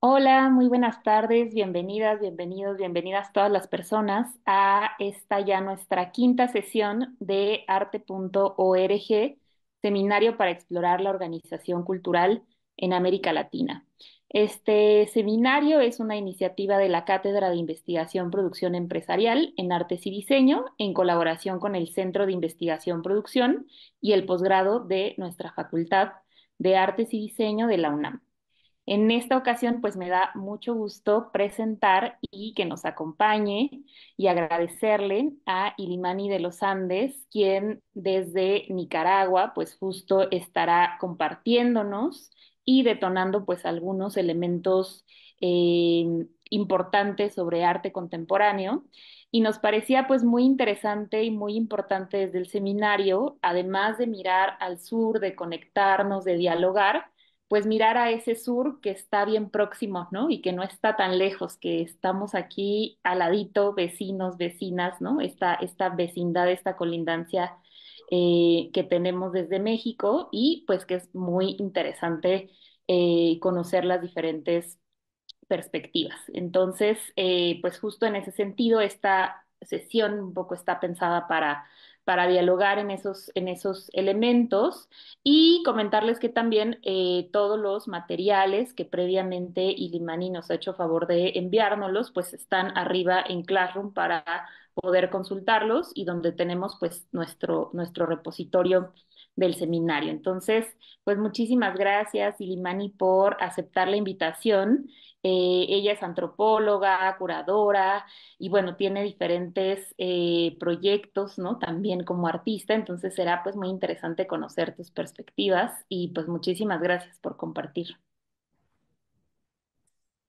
Hola, muy buenas tardes, bienvenidas, bienvenidos, bienvenidas todas las personas a esta ya nuestra quinta sesión de arte.org, seminario para explorar la organización cultural en América Latina. Este seminario es una iniciativa de la Cátedra de Investigación Producción Empresarial en Artes y Diseño, en colaboración con el Centro de Investigación Producción y el posgrado de nuestra Facultad de Artes y Diseño de la UNAM. En esta ocasión, pues me da mucho gusto presentar y que nos acompañe y agradecerle a Ilimani de los Andes, quien desde Nicaragua, pues justo estará compartiéndonos y detonando pues algunos elementos importantes sobre arte contemporáneo. Y nos parecía pues muy interesante y muy importante desde el seminario, además de mirar al sur, de conectarnos, de dialogar pues mirar a ese sur que está bien próximo, ¿no? Y que no está tan lejos, que estamos aquí al ladito, vecinos, vecinas, ¿no? Esta vecindad, esta colindancia que tenemos desde México y pues que es muy interesante conocer las diferentes perspectivas. Entonces, pues justo en ese sentido, esta sesión un poco está pensada para dialogar en esos elementos y comentarles que también todos los materiales que previamente Ilimani nos ha hecho favor de enviárnoslos, pues están arriba en Classroom para poder consultarlos y donde tenemos pues nuestro repositorio del seminario. Entonces, pues muchísimas gracias, Ilimani, por aceptar la invitación. Ella es antropóloga, curadora y bueno, tiene diferentes proyectos, ¿no? También como artista, entonces será pues muy interesante conocer tus perspectivas y pues muchísimas gracias por compartir.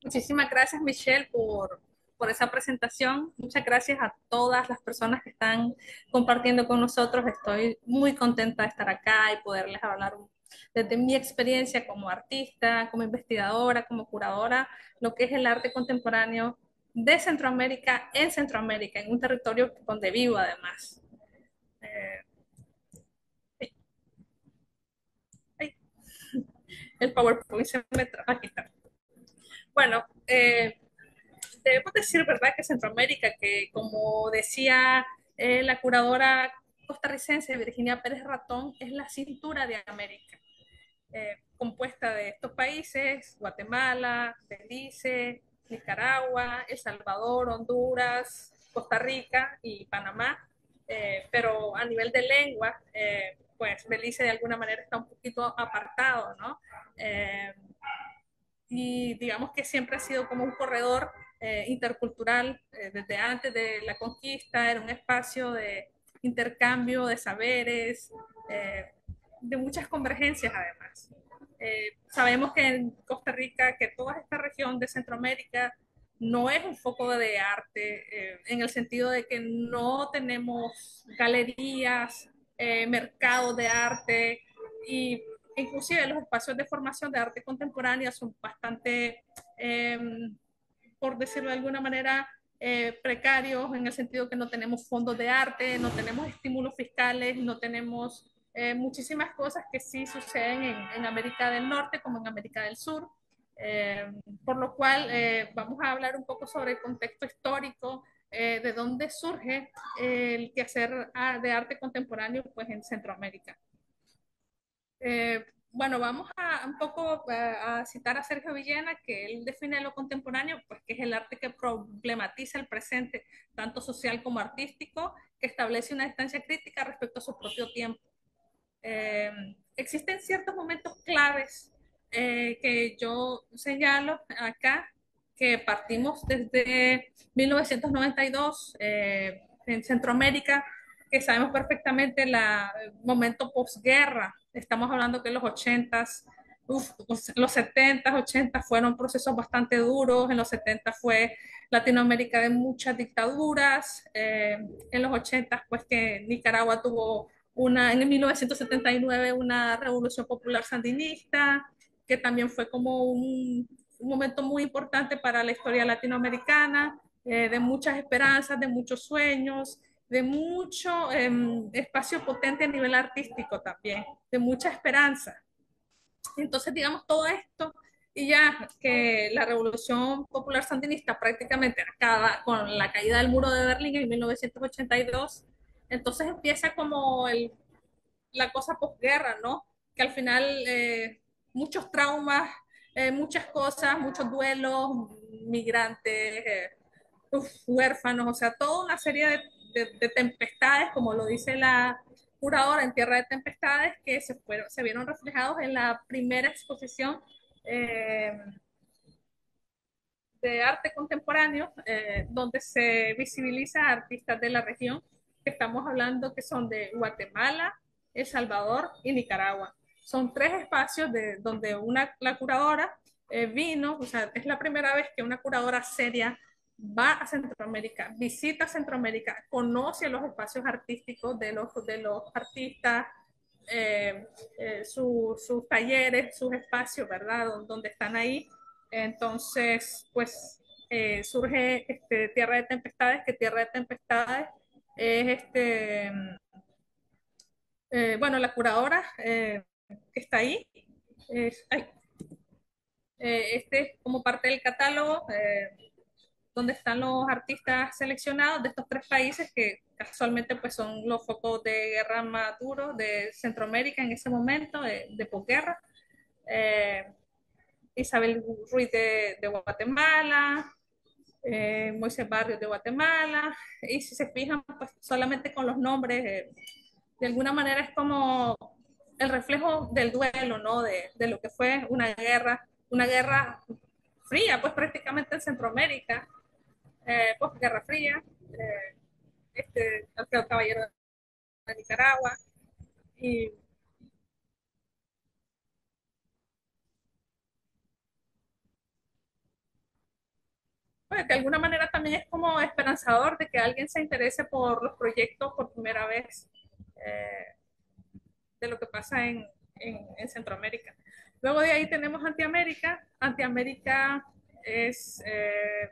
Muchísimas gracias, Michelle, por esa presentación. Muchas gracias a todas las personas que están compartiendo con nosotros. Estoy muy contenta de estar acá y poderles hablar desde mi experiencia como artista, como investigadora, como curadora, lo que es el arte contemporáneo de Centroamérica, en un territorio donde vivo además. Eh, ay, ay, el PowerPoint se me traba. Aquí está. Bueno, debemos decir, ¿verdad?, que Centroamérica, que como decía la curadora costarricense Virginia Pérez Ratón, es la cintura de América, compuesta de estos países: Guatemala, Belice, Nicaragua, El Salvador, Honduras, Costa Rica y Panamá. Pero a nivel de lengua, pues Belice de alguna manera está un poquito apartado, ¿no? Eh, y digamos que siempre ha sido como un corredor intercultural desde antes de la conquista. Era un espacio de intercambio de saberes, eh, de muchas convergencias además. Sabemos que en Costa Rica, que toda esta región de Centroamérica no es un foco de arte, en el sentido de que no tenemos galerías, mercados de arte, y inclusive los espacios de formación de arte contemporánea son bastante, eh, por decirlo de alguna manera, precarios, en el sentido que no tenemos fondos de arte, no tenemos estímulos fiscales, no tenemos muchísimas cosas que sí suceden en América del Norte como en América del Sur. Eh, por lo cual vamos a hablar un poco sobre el contexto histórico, de dónde surge el quehacer de arte contemporáneo pues, en Centroamérica. Bueno, vamos a un poco a citar a Sergio Villena, que él define lo contemporáneo, pues que es el arte que problematiza el presente, tanto social como artístico, que establece una distancia crítica respecto a su propio tiempo. Eh, Existen ciertos momentos claves que yo señalo acá, que partimos desde 1992 en Centroamérica, que sabemos perfectamente el momento posguerra. Estamos hablando que los 80s, los 70s, 80s fueron procesos bastante duros. En los 70 fue Latinoamérica de muchas dictaduras. En los 80 pues que Nicaragua tuvo en 1979 una revolución popular sandinista, que también fue como un momento muy importante para la historia latinoamericana, de muchas esperanzas, de muchos sueños, de mucho espacio potente a nivel artístico también, de mucha esperanza. Entonces, digamos, todo esto Y ya que la Revolución Popular Sandinista prácticamente acaba con la caída del muro de Berlín en 1982, entonces empieza como la cosa posguerra, ¿no? Que al final muchos traumas, muchas cosas, muchos duelos, migrantes, huérfanos, o sea, toda una serie de tempestades, como lo dice la curadora en Tierra de Tempestades, que se vieron reflejados en la primera exposición eh, de arte contemporáneo, donde se visibiliza a artistas de la región, que estamos hablando que son de Guatemala, El Salvador y Nicaragua. Son tres espacios donde la curadora vino, o sea, es la primera vez que una curadora seria va a Centroamérica, visita Centroamérica, conoce los espacios artísticos de los artistas, eh, sus talleres, sus espacios, ¿verdad? Donde están ahí. Entonces, pues surge Tierra de Tempestades, que Tierra de Tempestades es bueno, la curadora que está ahí, ay, este es como parte del catálogo donde están los artistas seleccionados de estos tres países que casualmente pues son los focos de guerra más duros de Centroamérica en ese momento, de posguerra. Eh, Isabel Ruiz de Guatemala, Moisés Barrios de Guatemala, y si se fijan, pues solamente con los nombres, de alguna manera es como el reflejo del duelo, ¿no? De lo que fue una guerra fría, pues prácticamente en Centroamérica, pues Guerra Fría, Alfredo Caballero de Nicaragua, y pues, de alguna manera también es como esperanzador de que alguien se interese por los proyectos por primera vez. Eh, de lo que pasa en Centroamérica. Luego de ahí tenemos Antiamérica. Antiamérica es, eh,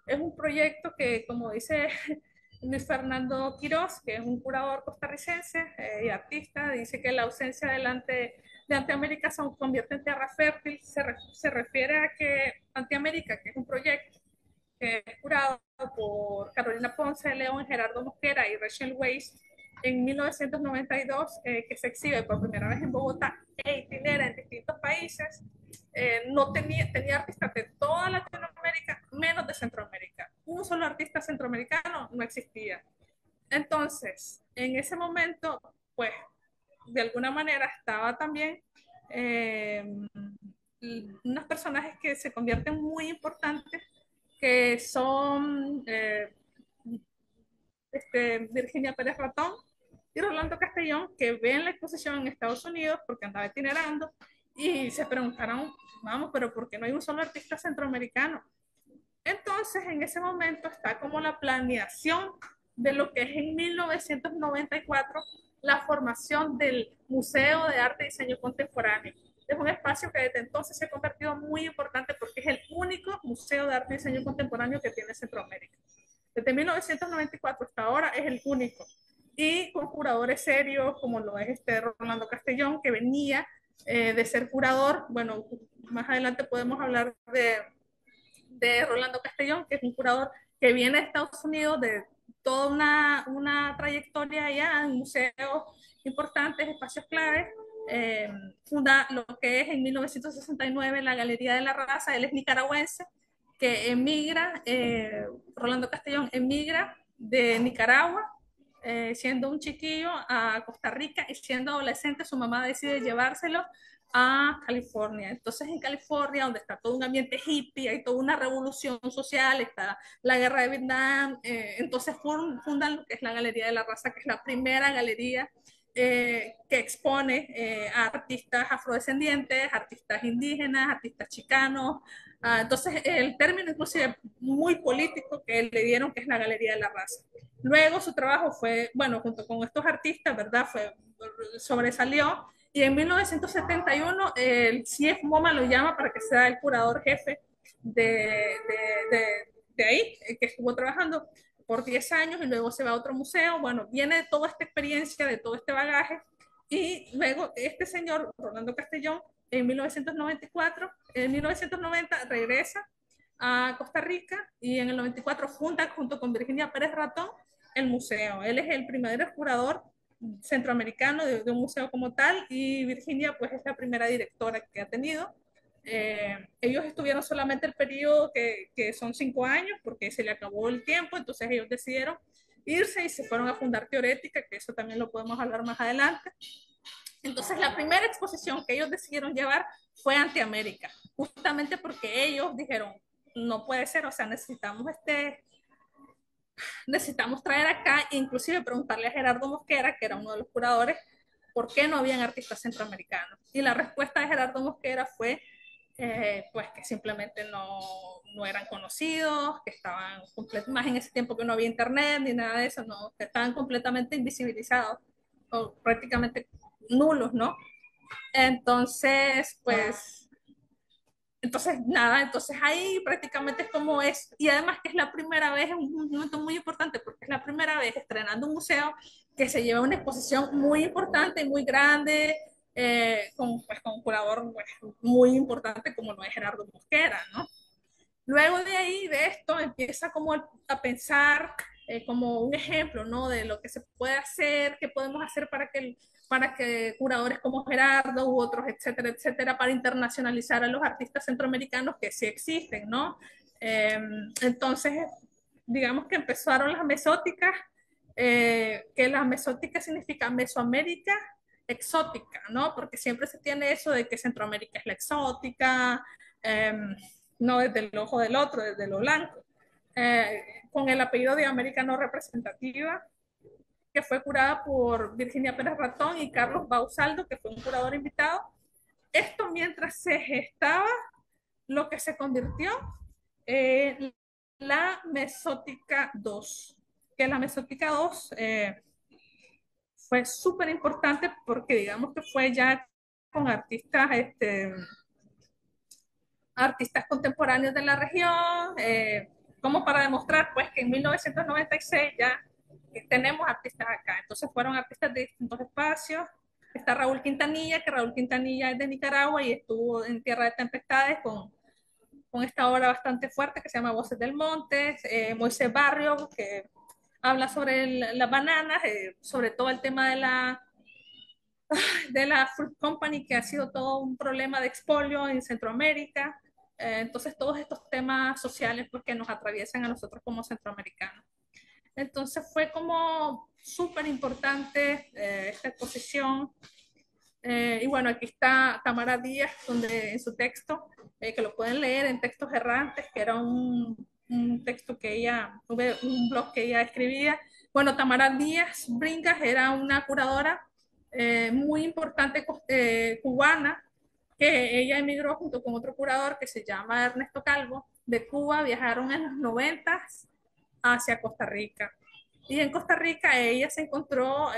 es un proyecto que, como dice Luis Fernando Quiroz, que es un curador costarricense y artista, dice que la ausencia de Antiamérica se convierte en tierra fértil. Se refiere a que Antiamérica, que es un proyecto que es curado por Carolina Ponce de León, Gerardo Mosquera y Rachel Weisz en 1992, que se exhibe por primera vez en Bogotá e itinera en distintos países. No tenía artistas de toda Latinoamérica, menos de Centroamérica. Un solo artista centroamericano no existía. Entonces, en ese momento, pues, de alguna manera estaba también eh, unos personajes que se convierten muy importantes, que son Virginia Pérez Ratón y Rolando Castellón, que ven la exposición en Estados Unidos porque andaba itinerando y se preguntaron, vamos, pero ¿por qué no hay un solo artista centroamericano? Entonces, en ese momento está como la planeación de lo que es en 1994 la formación del Museo de Arte y Diseño Contemporáneo. Es un espacio que desde entonces se ha convertido muy importante porque es el único museo de arte y diseño contemporáneo que tiene Centroamérica. Desde 1994 hasta ahora es el único. Y con curadores serios, como lo es Rolando Castellón, que venía de ser curador. Bueno, más adelante podemos hablar de Rolando Castellón, que es un curador que viene de Estados Unidos, de toda una trayectoria allá en museos importantes, espacios claves. Funda lo que es en 1969 la Galería de la Raza. Él es nicaragüense, que emigra, Rolando Castellón emigra de Nicaragua, siendo un chiquillo a Costa Rica, y siendo adolescente su mamá decide llevárselo a California. Entonces en California, donde está todo un ambiente hippie, hay toda una revolución social, está la guerra de Vietnam, entonces fundan lo que es la Galería de la Raza, que es la primera galería que expone a artistas afrodescendientes, artistas indígenas, artistas chicanos. Entonces el término inclusive muy político que le dieron, que es la Galería de la Raza. Luego su trabajo fue, bueno, junto con estos artistas, ¿verdad? Sobresalió, y en 1971 el CIEF MoMA lo llama para que sea el curador jefe de, de ahí, que estuvo trabajando por 10 años y luego se va a otro museo. Bueno, viene de toda esta experiencia, de todo este bagaje, Y luego este señor, Rolando Castellón, en 1994, en 1990 regresa a Costa Rica y en el 94 funda junto con Virginia Pérez Ratón el museo. Él es el primer curador centroamericano de un museo como tal y Virginia pues es la primera directora que ha tenido. Ellos estuvieron solamente el periodo que son 5 años porque se le acabó el tiempo, entonces ellos decidieron irse y se fueron a fundar Teorética, que eso también lo podemos hablar más adelante. Entonces, la primera exposición que ellos decidieron llevar fue ante América, justamente porque ellos dijeron, no puede ser, o sea, necesitamos traer acá, inclusive preguntarle a Gerardo Mosquera, que era uno de los curadores, por qué no habían artistas centroamericanos. Y la respuesta de Gerardo Mosquera fue, pues que simplemente no eran conocidos, que estaban más en ese tiempo que no había internet ni nada de eso, no, que estaban completamente invisibilizados o prácticamente nulos, ¿no? Entonces, pues, entonces nada, entonces ahí prácticamente es como es, y además que es la primera vez, es un momento muy importante porque es la primera vez estrenando un museo que se lleva una exposición muy importante y muy grande, con un curador pues, muy importante como lo es Gerardo Mosquera, ¿no? Luego de ahí, de esto, empieza como a pensar como un ejemplo, ¿no? De lo que se puede hacer, qué podemos hacer para que curadores como Gerardo u otros, etcétera, etcétera, para internacionalizar a los artistas centroamericanos que sí existen, ¿no? Eh, entonces, digamos que empezaron las mesóticas, que la mesótica significa Mesoamérica exótica, ¿no? Porque siempre se tiene eso de que Centroamérica es la exótica, eh, no desde el ojo del otro, desde lo blanco, con el apellido de América no representativa, que fue curada por Virginia Pérez Ratón y Carlos Bausaldo, que fue un curador invitado. Esto mientras se gestaba lo que se convirtió en la Mesótica 2, que la Mesótica 2 fue súper importante porque digamos que fue ya con artistas artistas contemporáneos de la región, como para demostrar pues que en 1996 ya tenemos artistas acá. Entonces fueron artistas de distintos espacios. Está Raúl Quintanilla, que Raúl Quintanilla es de Nicaragua y estuvo en Tierra de Tempestades con esta obra bastante fuerte que se llama Voces del Monte. Moisés Barrio, que habla sobre las bananas, sobre todo el tema de la Fruit Company, que ha sido todo un problema de expolio en Centroamérica. Entonces, todos estos temas sociales pues, que nos atraviesan a nosotros como centroamericanos. Entonces, fue como súper importante esta exposición. Y bueno, aquí está Tamara Díaz, donde en su texto, que lo pueden leer en Textos Errantes, que era un texto que ella, un blog que ella escribía. Bueno, Tamara Díaz Bringas era una curadora muy importante cubana, que ella emigró junto con otro curador que se llama Ernesto Calvo, de Cuba, viajaron en los 90 hacia Costa Rica. Y en Costa Rica ella se encontró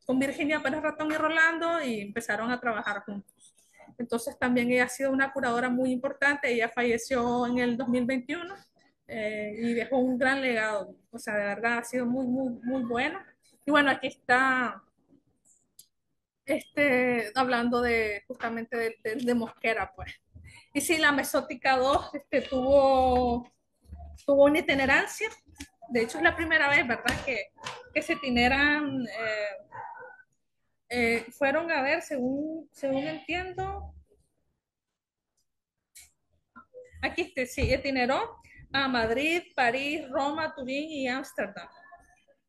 con Virginia Pérez Ratón y Rolando y empezaron a trabajar juntos. Entonces también ella ha sido una curadora muy importante, ella falleció en el 2021 y dejó un gran legado, o sea, de verdad ha sido muy, muy, muy buena. Y bueno, aquí está hablando de justamente de Mosquera, pues. Y sí, la Mesótica 2 tuvo una itinerancia. De hecho, es la primera vez, ¿verdad?, que se itineran, fueron a ver, según entiendo, aquí sí, itineró a Madrid, París, Roma, Turín y Ámsterdam.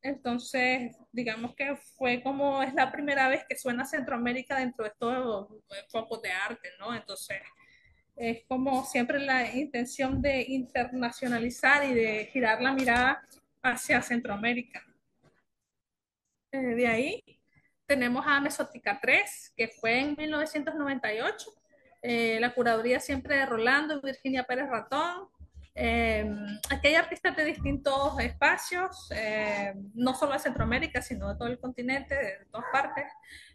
Entonces, digamos que fue como es la primera vez que suena Centroamérica dentro de estos focos de arte, ¿no? Entonces, es como siempre la intención de internacionalizar y de girar la mirada hacia Centroamérica. De ahí tenemos a Mesótica 3, que fue en 1998. La curaduría siempre de Rolando y Virginia Pérez Ratón. Aquí hay artistas de distintos espacios, no solo de Centroamérica, sino de todo el continente, de todas partes.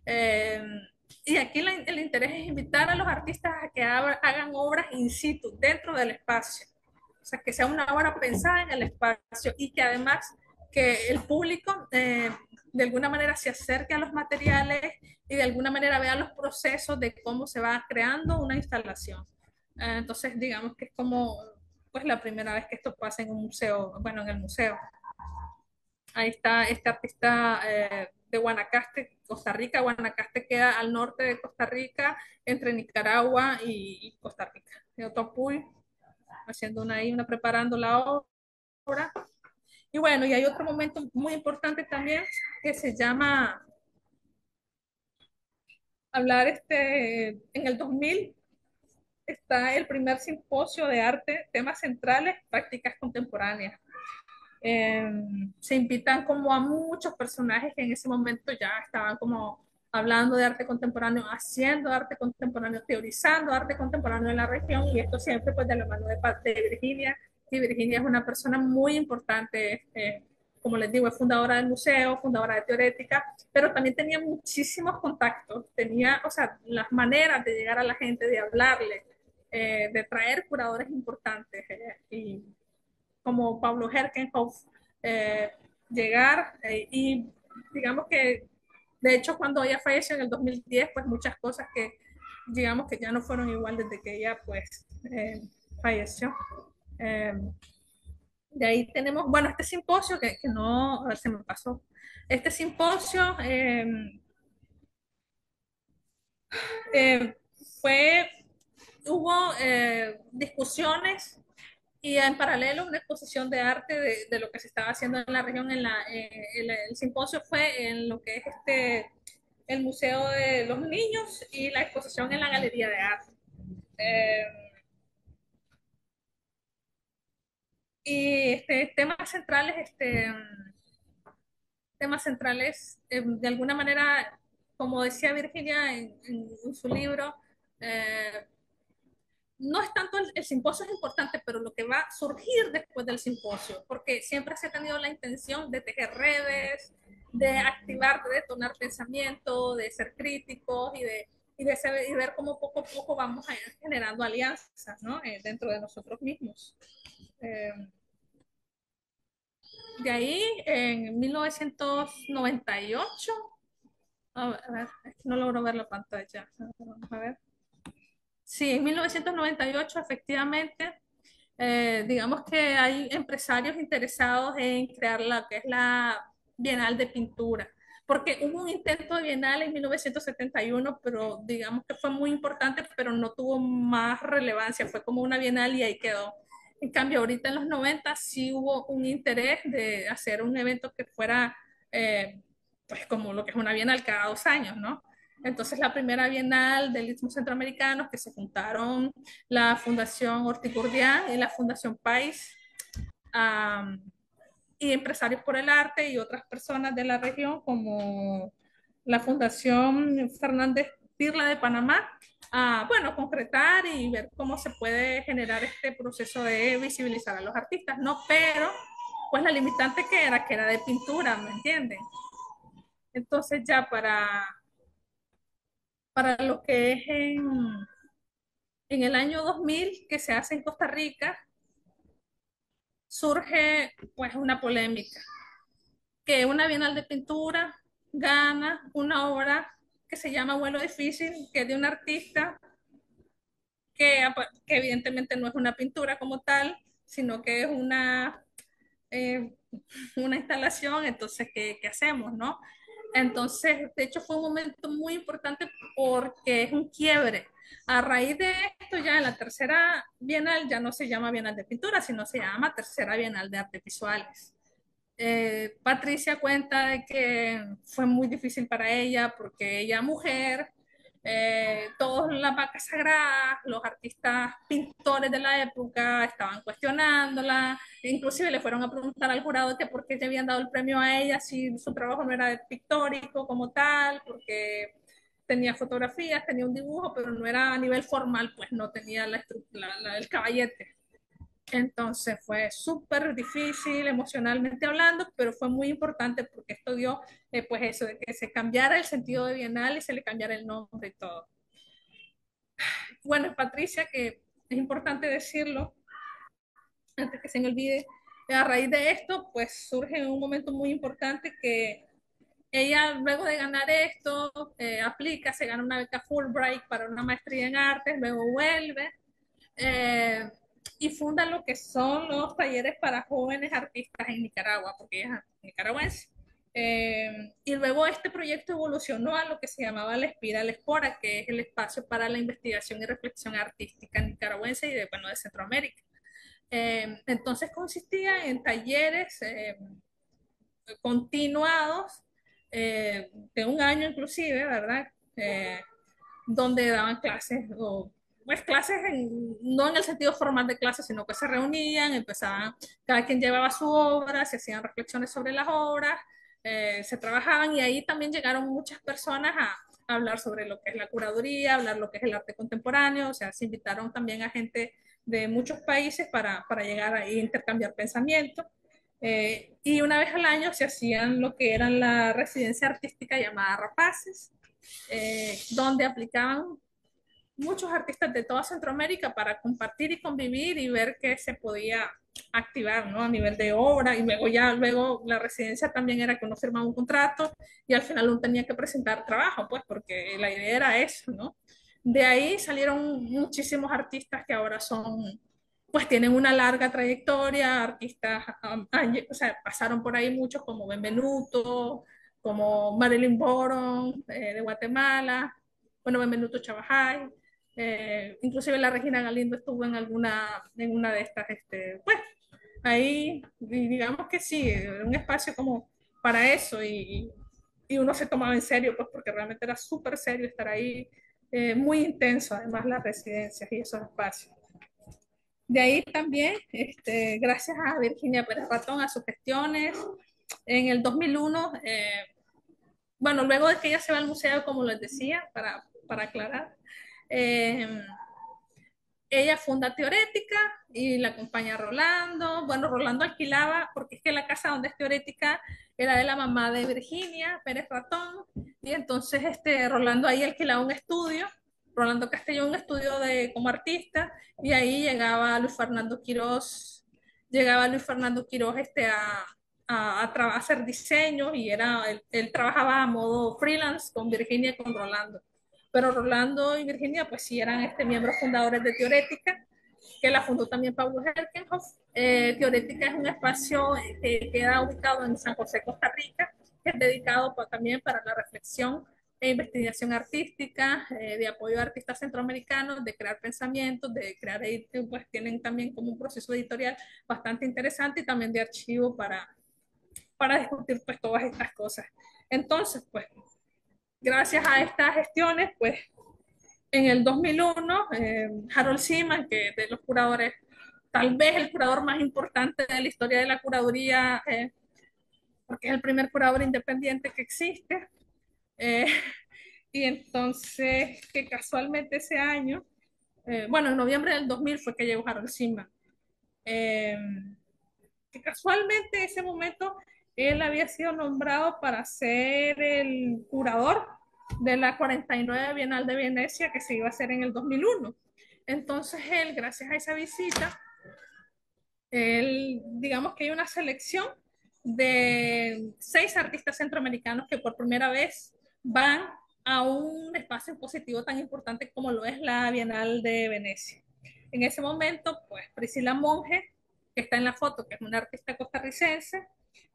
Eh, y aquí el interés es invitar a los artistas a que hagan obras in situ, dentro del espacio. O sea, que sea una obra pensada en el espacio y que además que el público de alguna manera se acerque a los materiales y de alguna manera vea los procesos de cómo se va creando una instalación. Entonces, digamos que es como pues la primera vez que esto pasa en un museo, bueno, en el museo. Ahí está este artista de Guanacaste, Costa Rica. Guanacaste queda al norte de Costa Rica, entre Nicaragua y Costa Rica. De Otopuy, haciendo una preparando la obra. Y bueno, y hay otro momento muy importante también que se llama hablar en el 2000 está el primer simposio de arte, temas centrales, prácticas contemporáneas. Eh, Se invitan como a muchos personajes que en ese momento ya estaban como hablando de arte contemporáneo, haciendo arte contemporáneo, teorizando arte contemporáneo en la región, y esto siempre pues de la mano de Virginia, y Virginia es una persona muy importante, como les digo, es fundadora del museo, fundadora de Teorética, pero también tenía muchísimos contactos, tenía, o sea, las maneras de llegar a la gente, de hablarle, de traer curadores importantes, y como Pablo Herkenhoff, eh, llegar y digamos que, de hecho, cuando ella falleció en el 2010, pues muchas cosas que digamos que ya no fueron igual desde que ella pues falleció. Eh, de ahí tenemos, bueno, este simposio que no, a ver, se me pasó. Este simposio eh, fue, hubo discusiones y en paralelo una exposición de arte de lo que se estaba haciendo en la región. El simposio fue en lo que es el Museo de los Niños y la exposición en la Galería de Arte. Eh, y temas centrales de alguna manera, como decía Virginia en su libro, eh, no es tanto el simposio es importante, pero lo que va a surgir después del simposio, porque siempre se ha tenido la intención de tejer redes, de activar, de detonar pensamiento, de ser críticos y ver cómo poco a poco vamos a ir generando alianzas, ¿no? Dentro de nosotros mismos. Eh, de ahí, en 1998, a ver, no logro ver la pantalla. Vamos a ver. Sí, en 1998 efectivamente, digamos que hay empresarios interesados en crear la que es la Bienal de Pintura, porque hubo un intento de Bienal en 1971, pero digamos que fue muy importante, pero no tuvo más relevancia, fue como una Bienal y ahí quedó. En cambio, ahorita en los 90 sí hubo un interés de hacer un evento que fuera, pues como lo que es una Bienal cada 2 años, ¿no? Entonces, la primera Bienal del Istmo Centroamericano, que se juntaron la Fundación Ortigourdian y la Fundación País, um, y empresarios por el arte y otras personas de la región, como la Fundación Fernández Pirla de Panamá, a, bueno, concretar y ver cómo se puede generar este proceso de visibilizar a los artistas, ¿no? Pero, pues la limitante que era de pintura, ¿me entienden? Entonces ya para lo que es en el año 2000 que se hace en Costa Rica, surge pues una polémica, que una Bienal de Pintura gana una obra que se llama Vuelo Difícil, que es de un artista que evidentemente no es una pintura como tal, sino que es eh, una instalación. Entonces, ¿qué hacemos, no? Entonces, de hecho, fue un momento muy importante porque es un quiebre. A raíz de esto, ya en la tercera Bienal ya no se llama Bienal de Pintura, sino se llama Tercera Bienal de Artes Visuales. Patricia cuenta de que fue muy difícil para ella porque ella mujer, todas las vacas sagradas, los artistas pintores de la época estaban cuestionándola, inclusive le fueron a preguntar al jurado que por qué le habían dado el premio a ella si su trabajo no era pictórico como tal, porque tenía fotografías, tenía un dibujo, pero no era a nivel formal, pues no tenía el caballete. Entonces fue súper difícil emocionalmente hablando, pero fue muy importante porque esto dio, pues eso, de que se cambiara el sentido de Bienal y se le cambiara el nombre y todo. Bueno, Patricia, que es importante decirlo, antes que se me olvide, a raíz de esto, pues surge un momento muy importante que ella luego de ganar esto, aplica, se gana una beca Fulbright para una maestría en artes, luego vuelve eh, y funda lo que son los talleres para jóvenes artistas en Nicaragua, porque ella es nicaragüense. Y luego este proyecto evolucionó a lo que se llamaba la Espiral Espora, que es el espacio para la investigación y reflexión artística nicaragüense y de, bueno, de Centroamérica. Entonces consistía en talleres continuados de un año inclusive, ¿verdad? Donde daban clases, o pues clases no en el sentido formal de clases, sino que se reunían, empezaban, cada quien llevaba su obra, se hacían reflexiones sobre las obras, se trabajaban y ahí también llegaron muchas personas a hablar sobre lo que es la curaduría, hablar lo que es el arte contemporáneo, o sea, se invitaron también a gente de muchos países para llegar a intercambiar pensamientos. Y una vez al año se hacían lo que era la residencia artística llamada Rapaces, donde aplicaban muchos artistas de toda Centroamérica para compartir y convivir y ver qué se podía activar, ¿no? A nivel de obra y luego ya luego la residencia también era que uno firmaba un contrato y al final uno tenía que presentar trabajo, pues porque la idea era eso, ¿no? De ahí salieron muchísimos artistas que ahora son, pues tienen una larga trayectoria, artistas, o sea, pasaron por ahí muchos como Benvenuto, como Marilyn Boron de Guatemala, bueno, Benvenuto Chavajay, inclusive la Regina Galindo estuvo en una de estas, pues ahí digamos que sí, un espacio como para eso y uno se tomaba en serio, pues porque realmente era súper serio estar ahí, muy intenso además las residencias y esos espacios. De ahí también, gracias a Virginia Pérez Ratón, a sus gestiones, en el 2001, bueno, luego de que ella se va al museo, como les decía, para aclarar, eh, ella funda Teorética y la acompaña Rolando. Bueno, Rolando alquilaba, porque es que la casa donde es Teorética era de la mamá de Virginia Pérez Ratón, y entonces Rolando ahí alquilaba un estudio, Rolando Castellón un estudio como artista, y ahí llegaba Luis Fernando Quiroz a hacer diseños, y él trabajaba a modo freelance con Virginia y con Rolando, pero Rolando y Virginia pues sí eran miembros fundadores de Teorética, que la fundó también Pablo Herkenhoff. Teorética es un espacio que queda ubicado en San José, Costa Rica, que es dedicado también para la reflexión e investigación artística, de apoyo a artistas centroamericanos, de crear pensamientos, de crear, pues tienen también como un proceso editorial bastante interesante y también de archivo para discutir pues todas estas cosas. Entonces, pues gracias a estas gestiones, pues en el 2001, Harold Seaman, que de los curadores, tal vez el curador más importante de la historia de la curaduría, porque es el primer curador independiente que existe, eh, y entonces que casualmente ese año, bueno, en noviembre del 2000 fue que llegó Harold Seaman, eh, que casualmente ese momento él había sido nombrado para ser el curador de la 49 Bienal de Venecia que se iba a hacer en el 2001. Entonces él, gracias a esa visita, él, digamos que hay una selección de 6 artistas centroamericanos que por primera vez van a un espacio positivo tan importante como lo es la Bienal de Venecia. En ese momento, pues Priscila Monge, que está en la foto, que es una artista costarricense,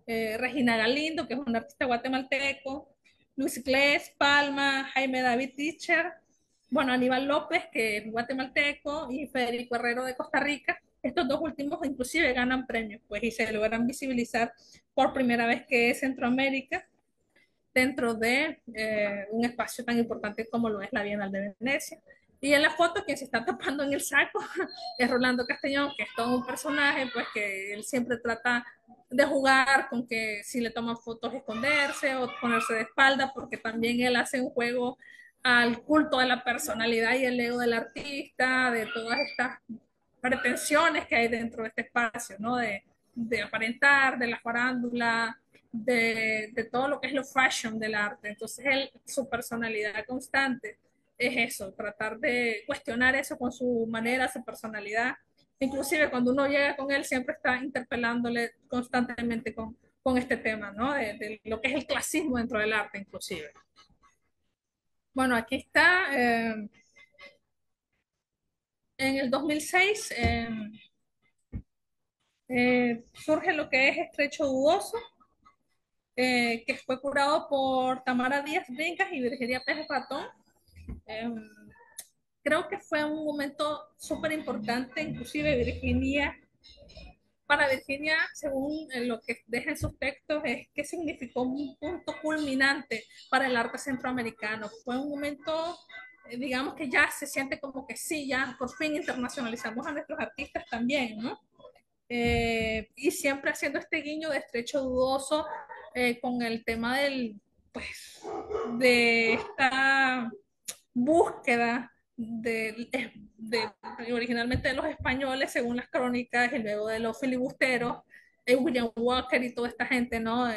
Regina Galindo, que es una artista guatemalteco, Luis Glés, Palma, Jaime David Teacher, bueno, Aníbal López, que es guatemalteco, y Federico Herrero de Costa Rica. Estos dos últimos inclusive ganan premios, pues, y se logran visibilizar por primera vez que es Centroamérica dentro de un espacio tan importante como lo es la Bienal de Venecia. Y en la foto quien se está tapando en el saco es Rolando Castellón, que es todo un personaje, pues que él siempre trata de jugar con que si le toman fotos esconderse o ponerse de espalda, porque también él hace un juego al culto a la personalidad y el ego del artista, de todas estas pretensiones que hay dentro de este espacio, ¿no? De aparentar, de la farándula, de todo lo que es lo fashion del arte. Entonces, su personalidad constante es eso, tratar de cuestionar eso con su manera, su personalidad. Inclusive cuando uno llega con él, siempre está interpelándole constantemente con este tema, ¿no? De lo que es el clasismo dentro del arte, inclusive. Bueno, aquí está, en el 2006 surge lo que es Estrecho Dudoso, que fue curado por Tamara Díaz Brincas y Virginia Pérez Ratón. Eh, Creo que fue un momento súper importante, inclusive Virginia, para Virginia, según lo que deja en sus textos, es que significó un punto culminante para el arte centroamericano. Fue un momento, digamos que ya se siente como que sí, ya por fin internacionalizamos a nuestros artistas también, ¿no? Y siempre haciendo este guiño de Estrecho Dudoso con el tema del, pues, de esta búsqueda de originalmente de los españoles, según las crónicas, y luego de los filibusteros, William Walker y toda esta gente, ¿no?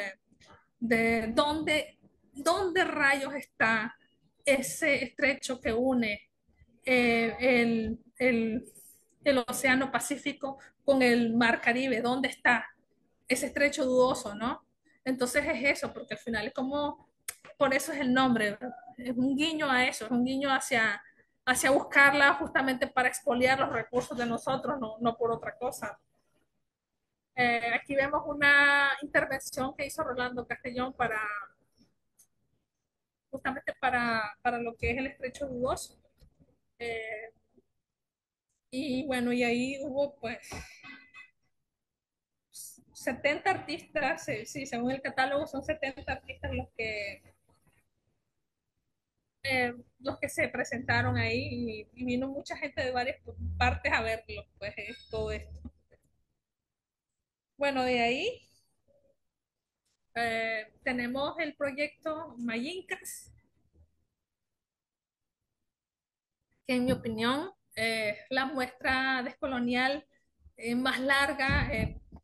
De dónde rayos está ese estrecho que une eh, el, el, el Océano Pacífico con el Mar Caribe, ¿dónde está ese estrecho dudoso, ¿no? Entonces es eso, porque al final es como, por eso es el nombre, ¿verdad? Es un guiño a eso, es un guiño hacia buscarla justamente para expoliar los recursos de nosotros, no, no por otra cosa. Aquí vemos una intervención que hizo Rolando Castellón para justamente para lo que es el estrecho dudoso. Eh, y bueno, y ahí hubo pues 70 artistas, sí, según el catálogo son 70 artistas los que se presentaron ahí y vino mucha gente de varias partes a verlo, pues todo esto. Bueno, de ahí tenemos el proyecto Mayincas, que en mi opinión es la muestra descolonial más larga,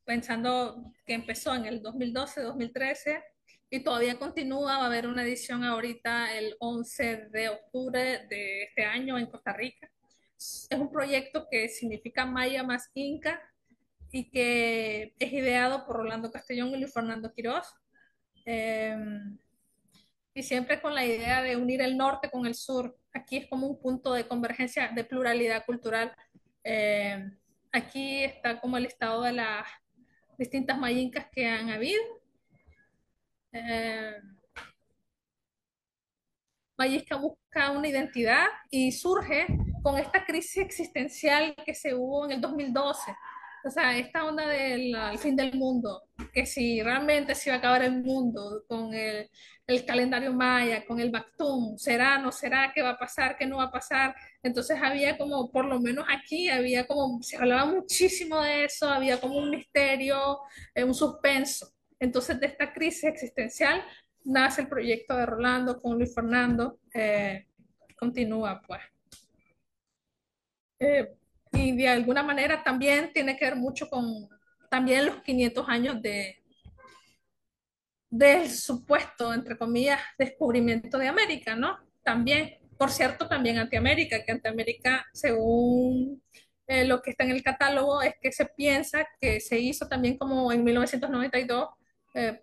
pensando que empezó en el 2012-2013 y todavía continúa. Va a haber una edición ahorita el 11 de octubre de este año en Costa Rica. Es un proyecto que significa Maya más Inca y que es ideado por Rolando Castellón y Luis Fernando Quiroz. Eh, y siempre con la idea de unir el norte con el sur. Aquí es como un punto de convergencia, de pluralidad cultural. Eh, Aquí está como el estado de las distintas mayincas que han habido. Eh, Mayisca busca una identidad y surge con esta crisis existencial que se hubo en el 2012. O sea, esta onda del fin del mundo, que si realmente se iba a acabar el mundo con el calendario maya, con el Bactún, será, no será, qué va a pasar, qué no va a pasar. Entonces había como, por lo menos aquí, había como, se hablaba muchísimo de eso, había como un misterio, un suspenso. Entonces de esta crisis existencial nace el proyecto de Rolando con Luis Fernando, continúa pues. Eh, y de alguna manera también tiene que ver mucho con también los 500 años del supuesto, entre comillas, descubrimiento de América, ¿no? También, por cierto, también Antiamérica, que Antiamérica, según lo que está en el catálogo, es que se piensa que se hizo también como en 1992, eh,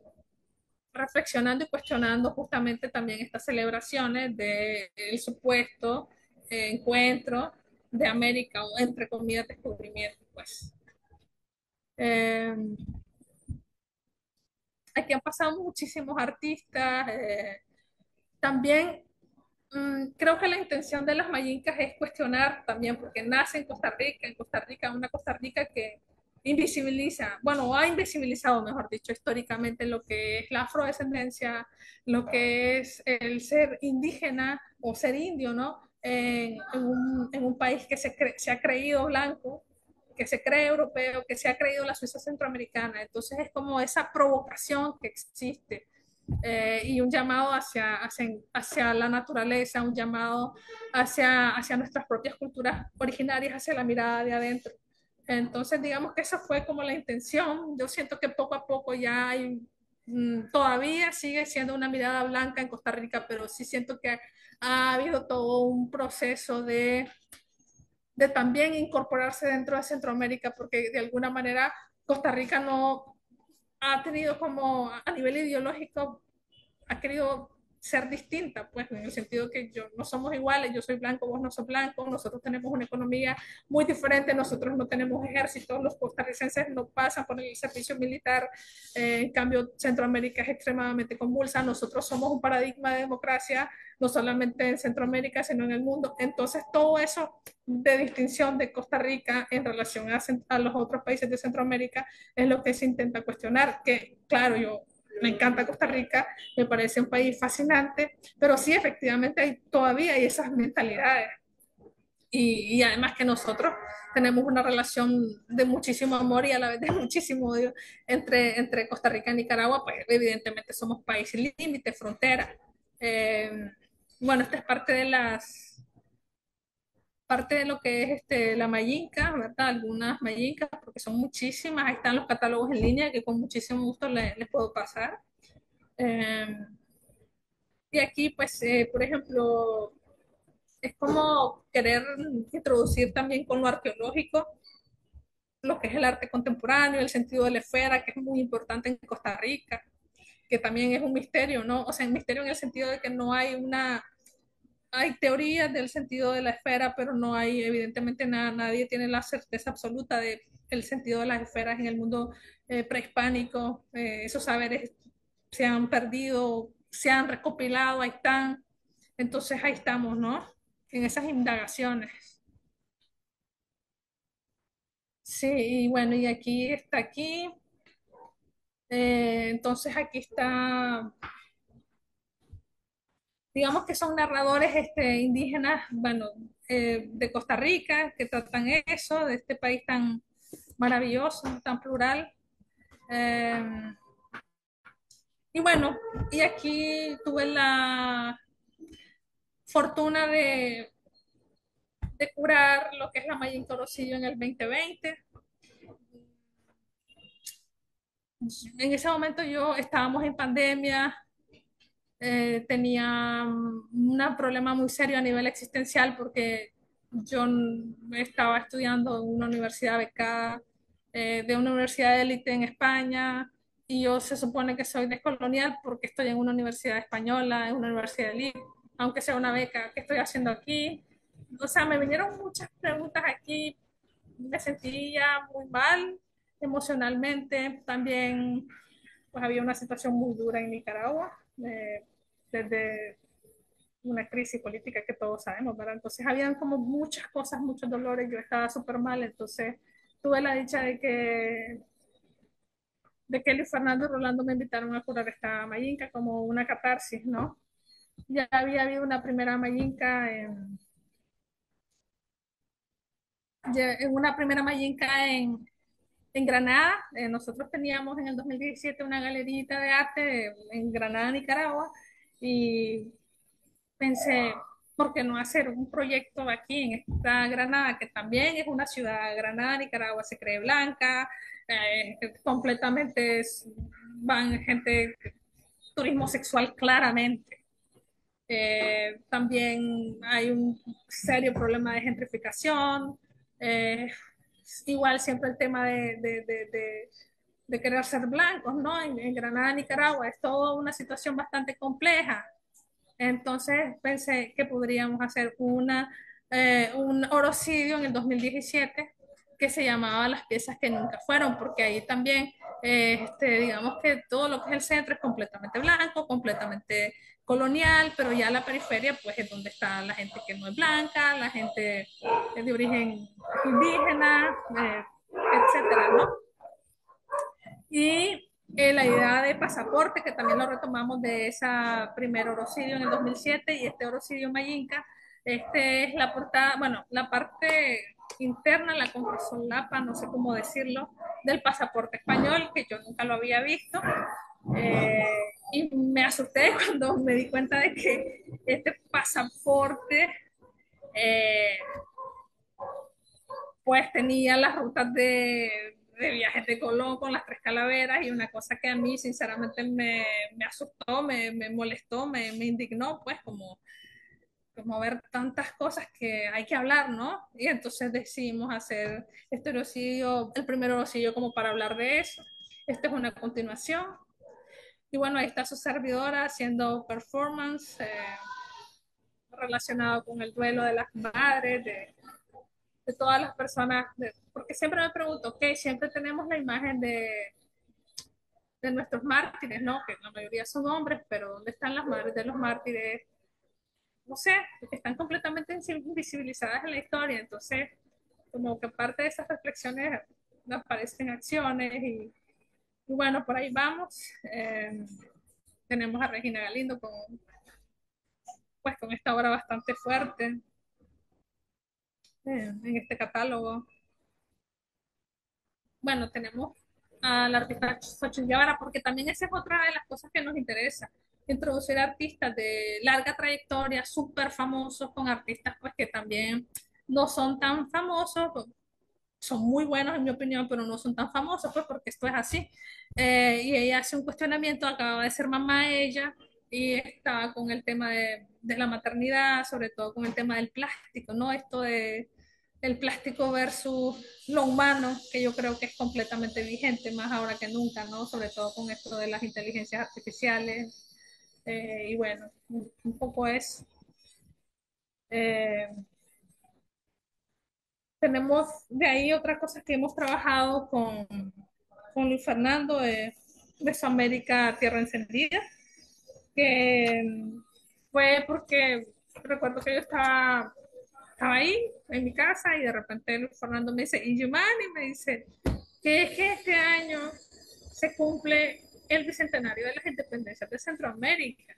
reflexionando y cuestionando justamente también estas celebraciones del supuesto encuentro de América, o entre comillas, descubrimiento, pues. Eh, Aquí han pasado muchísimos artistas. También creo que la intención de las Mayicas es cuestionar también, porque nace en Costa Rica, una Costa Rica que invisibiliza, bueno, ha invisibilizado, mejor dicho, históricamente lo que es la afrodescendencia, lo que es el ser indígena o ser indio, ¿no? En un país que se ha creído blanco, que se cree europeo, que se ha creído la Suiza centroamericana. Entonces es como esa provocación que existe y un llamado hacia la naturaleza, un llamado hacia nuestras propias culturas originarias, hacia la mirada de adentro. Entonces, digamos que esa fue como la intención. Yo siento que poco a poco ya hay, todavía sigue siendo una mirada blanca en Costa Rica, pero sí siento que ha habido todo un proceso de también incorporarse dentro de Centroamérica, porque de alguna manera Costa Rica no, ha tenido como a nivel ideológico, ha querido ser distinta, pues en el sentido que yo no somos iguales, yo soy blanco, vos no sos blanco, nosotros tenemos una economía muy diferente, nosotros no tenemos ejército, los costarricenses no pasan por el servicio militar, en cambio Centroamérica es extremadamente convulsa, nosotros somos un paradigma de democracia, no solamente en Centroamérica, sino en el mundo. Entonces, todo eso de distinción de Costa Rica en relación a los otros países de Centroamérica es lo que se intenta cuestionar, que claro, yo me encanta Costa Rica, me parece un país fascinante, pero sí, efectivamente, todavía hay esas mentalidades. Y además que nosotros tenemos una relación de muchísimo amor y a la vez de muchísimo odio entre Costa Rica y Nicaragua, pues evidentemente somos países límites, frontera. Eh, bueno, esta es parte de lo que es la mayinca, ¿verdad? Algunas mayincas, porque son muchísimas, ahí están los catálogos en línea que con muchísimo gusto les puedo pasar. Eh, y aquí, pues, por ejemplo, es como querer introducir también con lo arqueológico lo que es el arte contemporáneo, el sentido de la esfera, que es muy importante en Costa Rica, que también es un misterio, ¿no? O sea, un misterio en el sentido de que no hay hay teorías del sentido de la esfera, pero no hay evidentemente nada, nadie tiene la certeza absoluta de el sentido de las esferas en el mundo prehispánico. Esos saberes se han perdido, se han recopilado, ahí están. Entonces ahí estamos, ¿no? En esas indagaciones. Sí, y bueno, y aquí está aquí. Entonces aquí está, digamos que son narradores indígenas, bueno, de Costa Rica, que tratan eso, de este país tan maravilloso, tan plural. Eh, y bueno, y aquí tuve la fortuna de curar lo que es la Mayín Torosillo en el 2020. En ese momento yo estábamos en pandemia, tenía un problema muy serio a nivel existencial porque estaba estudiando en una universidad becada, de una universidad de élite en España, y yo se supone que soy descolonial porque estoy en una universidad española, en una universidad de élite, aunque sea una beca. ¿Qué estoy haciendo aquí? O sea, me vinieron muchas preguntas aquí, me sentía muy mal emocionalmente, también pues había una situación muy dura en Nicaragua, desde una crisis política que todos sabemos, ¿verdad? Entonces habían como muchas cosas, muchos dolores, yo estaba súper mal, entonces tuve la dicha de que él y Fernando y Rolando me invitaron a curar esta mayinca como una catarsis, ¿no? Ya había habido una primera mayinca en una primera mayinca en Granada. Nosotros teníamos en el 2017 una galerita de arte en Granada, Nicaragua, y pensé, ¿por qué no hacer un proyecto aquí en esta Granada, que también es una ciudad? Granada, Nicaragua, se cree blanca, completamente van gente, turismo sexual claramente. También hay un serio problema de gentrificación. eh, Igual siempre el tema de querer ser blancos, ¿no? En Granada, Nicaragua, es toda una situación bastante compleja. Entonces pensé que podríamos hacer un orocidio en el 2017 que se llamaba Las piezas que nunca fueron, porque ahí también, digamos que todo lo que es el centro es completamente blanco, completamente colonial, pero ya la periferia pues es donde está la gente que no es blanca, la gente de origen indígena, etcétera, ¿no? Y la idea de pasaporte, que también lo retomamos de esa primer orocidio en el 2007, y este orocidio Mayinca, este es la portada, bueno, la parte interna, la contrasolapa, no sé cómo decirlo, del pasaporte español, que yo nunca lo había visto. Eh, y me asusté cuando me di cuenta de que este pasaporte eh, pues tenía las rutas de viajes de Colón con las tres calaveras, y una cosa que a mí sinceramente me asustó, me molestó, me indignó, pues como ver tantas cosas que hay que hablar, ¿no? Y entonces decidimos hacer este orocidio, el primer orocidio como para hablar de eso. Esta es una continuación. Y bueno, ahí está su servidora haciendo performance relacionado con el duelo de las madres, de todas las personas, porque siempre me pregunto, ok, siempre tenemos la imagen de nuestros mártires, ¿no? Que la mayoría son hombres, pero ¿dónde están las madres de los mártires? No sé, están completamente invisibilizadas en la historia, entonces como que parte de esas reflexiones aparecen acciones y bueno, por ahí vamos. Tenemos a Regina Galindo pues, con esta obra bastante fuerte en este catálogo. Bueno, tenemos a la artista Xochitl Guevara, porque también esa es otra de las cosas que nos interesa, introducir artistas de larga trayectoria, súper famosos, con artistas pues que también no son tan famosos, son muy buenos en mi opinión, pero no son tan famosos, pues porque esto es así. Y ella hace un cuestionamiento, acaba de ser mamá ella, y estaba con el tema de la maternidad, sobre todo con el tema del plástico, ¿no? Esto de el plástico versus lo humano, que yo creo que es completamente vigente, más ahora que nunca, ¿no? Sobre todo con esto de las inteligencias artificiales. Y bueno, un poco es... Eh, tenemos de ahí otras cosas que hemos trabajado con Luis Fernando de Su América Tierra Encendida, que fue porque recuerdo que yo estaba ahí en mi casa y de repente Luis Fernando me dice, y Yumani me dice, que es que este año se cumple el bicentenario de las independencias de Centroamérica.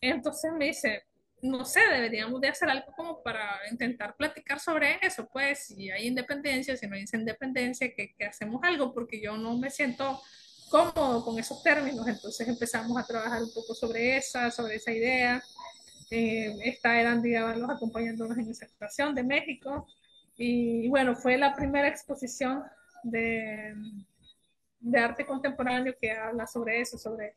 Entonces me dice, no sé, deberíamos de hacer algo como para intentar platicar sobre eso, pues si hay independencia, si no hay independencia, que hacemos algo, porque yo no me siento cómodo con esos términos. Entonces empezamos a trabajar un poco sobre esa idea. Está Erandi Ábalos acompañándonos en esa exposición de México. Y bueno, fue la primera exposición de, de arte contemporáneo que habla sobre eso, sobre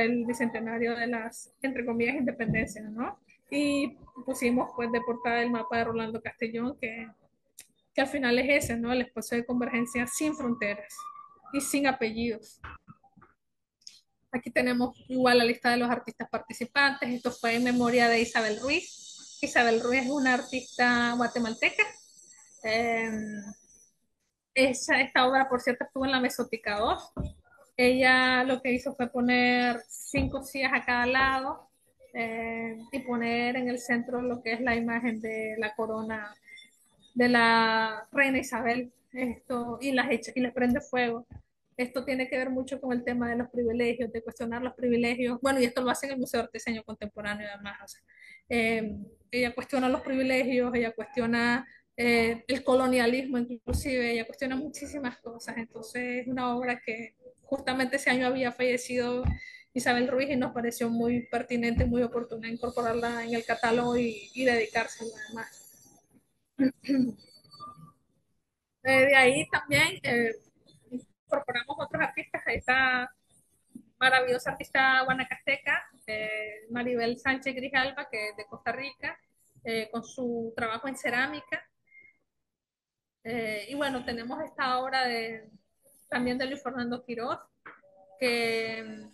el bicentenario de las, entre comillas, independencias, ¿no? Y pusimos pues de portada el mapa de Rolando Castellón, que al final es ese, ¿no? El espacio de convergencia sin fronteras y sin apellidos. Aquí tenemos igual la lista de los artistas participantes. Esto fue en memoria de Isabel Ruiz. Isabel Ruiz es una artista guatemalteca. Eh, esta obra, por cierto, estuvo en la Mesótica 2. Ella lo que hizo fue poner 5 sillas a cada lado y poner en el centro lo que es la imagen de la corona de la reina Isabel, esto, y las echa, y les prende fuego. Esto tiene que ver mucho con el tema de los privilegios, de cuestionar los privilegios. Bueno, y esto lo hace en el Museo de Arte y Diseño Contemporáneo, además. O sea, ella cuestiona los privilegios, ella cuestiona el colonialismo, inclusive, ella cuestiona muchísimas cosas. Entonces, es una obra que justamente ese año había fallecido Isabel Ruiz y nos pareció muy pertinente, muy oportuna incorporarla en el catálogo y dedicársela además. De ahí también incorporamos otros artistas, a esta maravillosa artista guanacasteca, Maribel Sánchez Grijalva, que es de Costa Rica, con su trabajo en cerámica. Y bueno, tenemos esta obra también de Luis Fernando Quiroz, que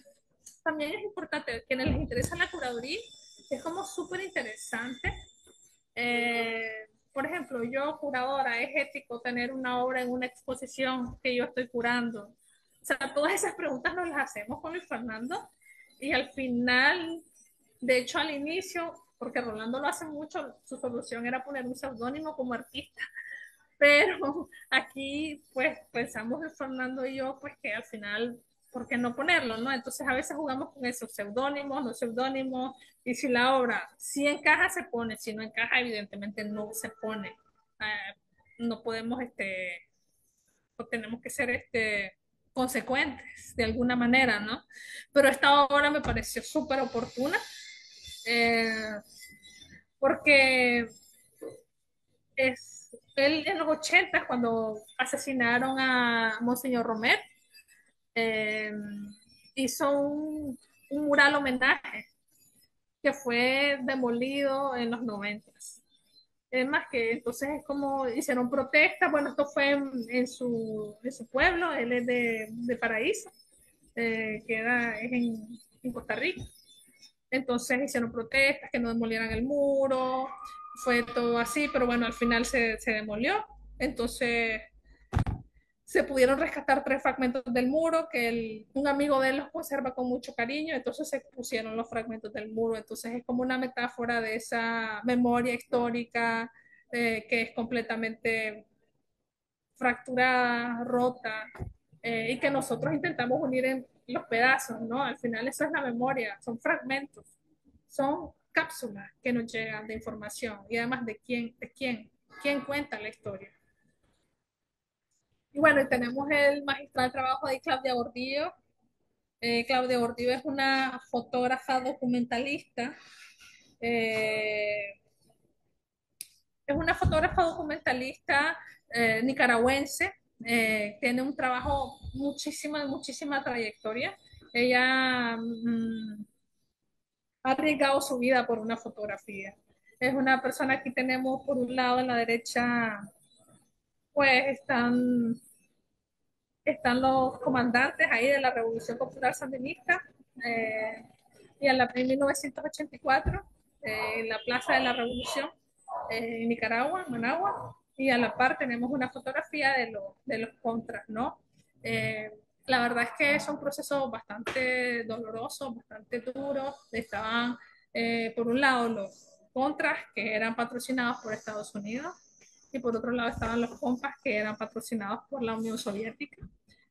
también es importante, a quienes les interesa la curaduría, es como súper interesante. Por ejemplo, yo curadora, es ético tener una obra en una exposición que yo estoy curando. O sea, todas esas preguntas nos las hacemos con Luis Fernando y al final, de hecho al inicio, porque Rolando lo hace mucho, su solución era poner un seudónimo como artista, pero aquí pues pensamos en Fernando y yo pues que al final, ¿por qué no ponerlo, no? Entonces a veces jugamos con esos seudónimos, no seudónimos, y si la obra si encaja se pone, si no encaja evidentemente no se pone. No podemos, o tenemos que ser consecuentes de alguna manera, ¿no? Pero esta obra me pareció súper oportuna eh, porque él en los 80 cuando asesinaron a Monseñor Romer, eh, hizo un mural homenaje que fue demolido en los 90. Más que entonces es como hicieron protestas. Bueno, esto fue en su pueblo, él es de Paraíso, es en Costa Rica. Entonces hicieron protestas, que no demolieran el muro, fue todo así, pero bueno, al final se demolió. Entonces se pudieron rescatar tres fragmentos del muro que un amigo de él los conserva con mucho cariño, entonces se pusieron los fragmentos del muro, entonces es como una metáfora de esa memoria histórica que es completamente fracturada, rota, y que nosotros intentamos unir en los pedazos, ¿no? Al final eso es la memoria, son fragmentos, son cápsulas que nos llegan de información y además quién cuenta la historia. Y bueno, y tenemos el magistral trabajo de Claudia Gordillo. Claudia Gordillo es una fotógrafa documentalista. eh, es una fotógrafa documentalista nicaragüense. Tiene un trabajo, muchísima trayectoria. Ella ha arriesgado su vida por una fotografía. Es una persona, aquí tenemos por un lado en la derecha, pues están los comandantes ahí de la Revolución Popular Sandinista, eh, y en 1984, en la Plaza de la Revolución, en Nicaragua, Managua, y a la par tenemos una fotografía de los contras, ¿no? Eh, la verdad es que es un proceso bastante doloroso, bastante duro. Estaban, por un lado, los contras que eran patrocinados por Estados Unidos, y por otro lado estaban los compas que eran patrocinados por la Unión Soviética.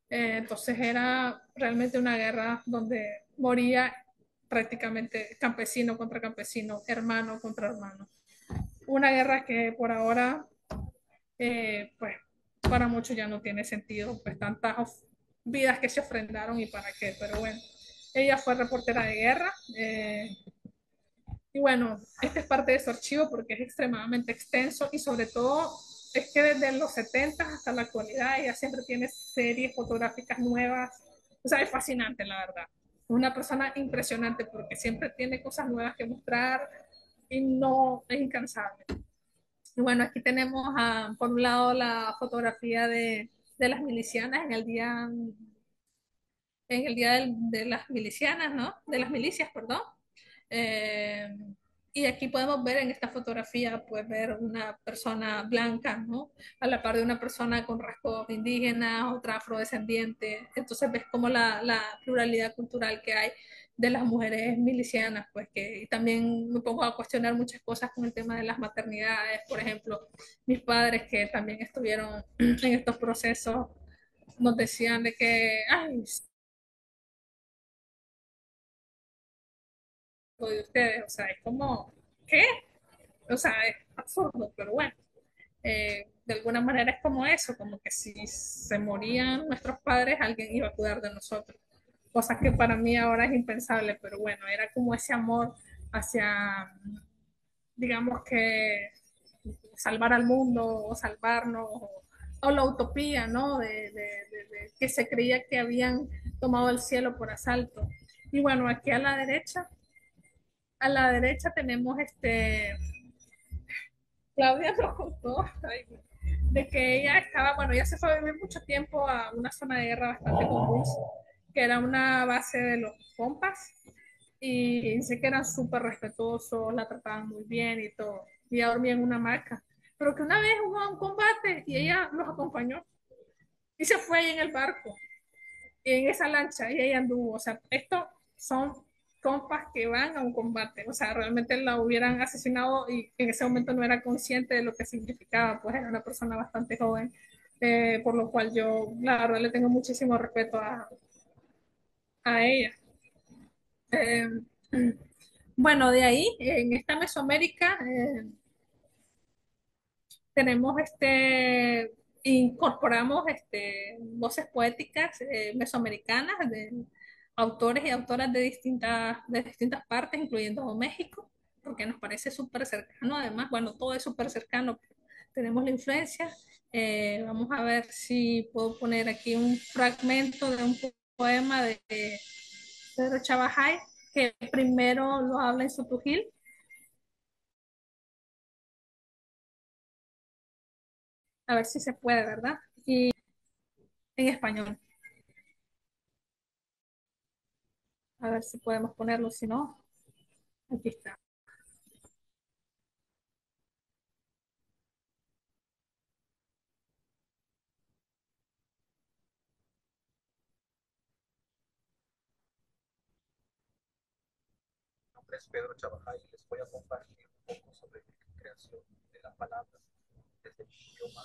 Entonces era realmente una guerra donde moría prácticamente campesino contra campesino, hermano contra hermano. Una guerra que por ahora, pues para muchos ya no tiene sentido, pues tantas vidas que se ofrendaron y para qué, pero bueno, ella fue reportera de guerra. Y bueno, esta es parte de su archivo porque es extremadamente extenso y sobre todo es que desde los 70 hasta la actualidad ella siempre tiene series fotográficas nuevas. O sea, es fascinante, la verdad. Es una persona impresionante porque siempre tiene cosas nuevas que mostrar y no es incansable. Y bueno, aquí tenemos por un lado la fotografía de las milicianas en el día de las milicianas, ¿no? De las milicias, perdón. Eh, y aquí podemos ver en esta fotografía, pues ver una persona blanca, ¿no? A la par de una persona con rasgos indígenas, otra afrodescendiente. Entonces ves como la pluralidad cultural que hay de las mujeres milicianas, pues que y también me pongo a cuestionar muchas cosas con el tema de las maternidades. Por ejemplo, mis padres que también estuvieron en estos procesos nos decían de que, ay, de ustedes, o sea, es como, ¿qué? O sea, es absurdo, pero bueno, de alguna manera es como eso, como que si se morían nuestros padres, alguien iba a cuidar de nosotros, cosa que para mí ahora es impensable, pero bueno, era como ese amor hacia, digamos que salvar al mundo o salvarnos, o la utopía, ¿no? De que se creía que habían tomado el cielo por asalto. Y bueno, aquí a la derecha tenemos Claudia nos contó ay, de que ella estaba, bueno, ella se fue a vivir mucho tiempo a una zona de guerra bastante convulsa, que era una base de los compas, y dice que eran súper respetuosos, la trataban muy bien y todo. Y ella dormía en una hamaca. Pero que una vez hubo un combate y ella los acompañó y se fue ahí en el barco, en esa lancha, y ella anduvo. O sea, estos son compas que van a un combate. O sea, realmente la hubieran asesinado y en ese momento no era consciente de lo que significaba, pues era una persona bastante joven, por lo cual yo, la verdad, le tengo muchísimo respeto a ella. Eh, bueno, de ahí, en esta Mesoamérica, tenemos incorporamos voces poéticas mesoamericanas de autores y autoras de distintas partes, incluyendo México, porque nos parece súper cercano. Además, bueno, todo es súper cercano. Tenemos la influencia. Vamos a ver si puedo poner aquí un fragmento de un poema de Pedro Chavajay, que primero lo habla en Sotujil. A ver si se puede, ¿verdad? En español. A ver si podemos ponerlo, si no, aquí está. Mi nombre es Pedro Chabajay y les voy a compartir un poco sobre mi creación de la palabra desde mi idioma.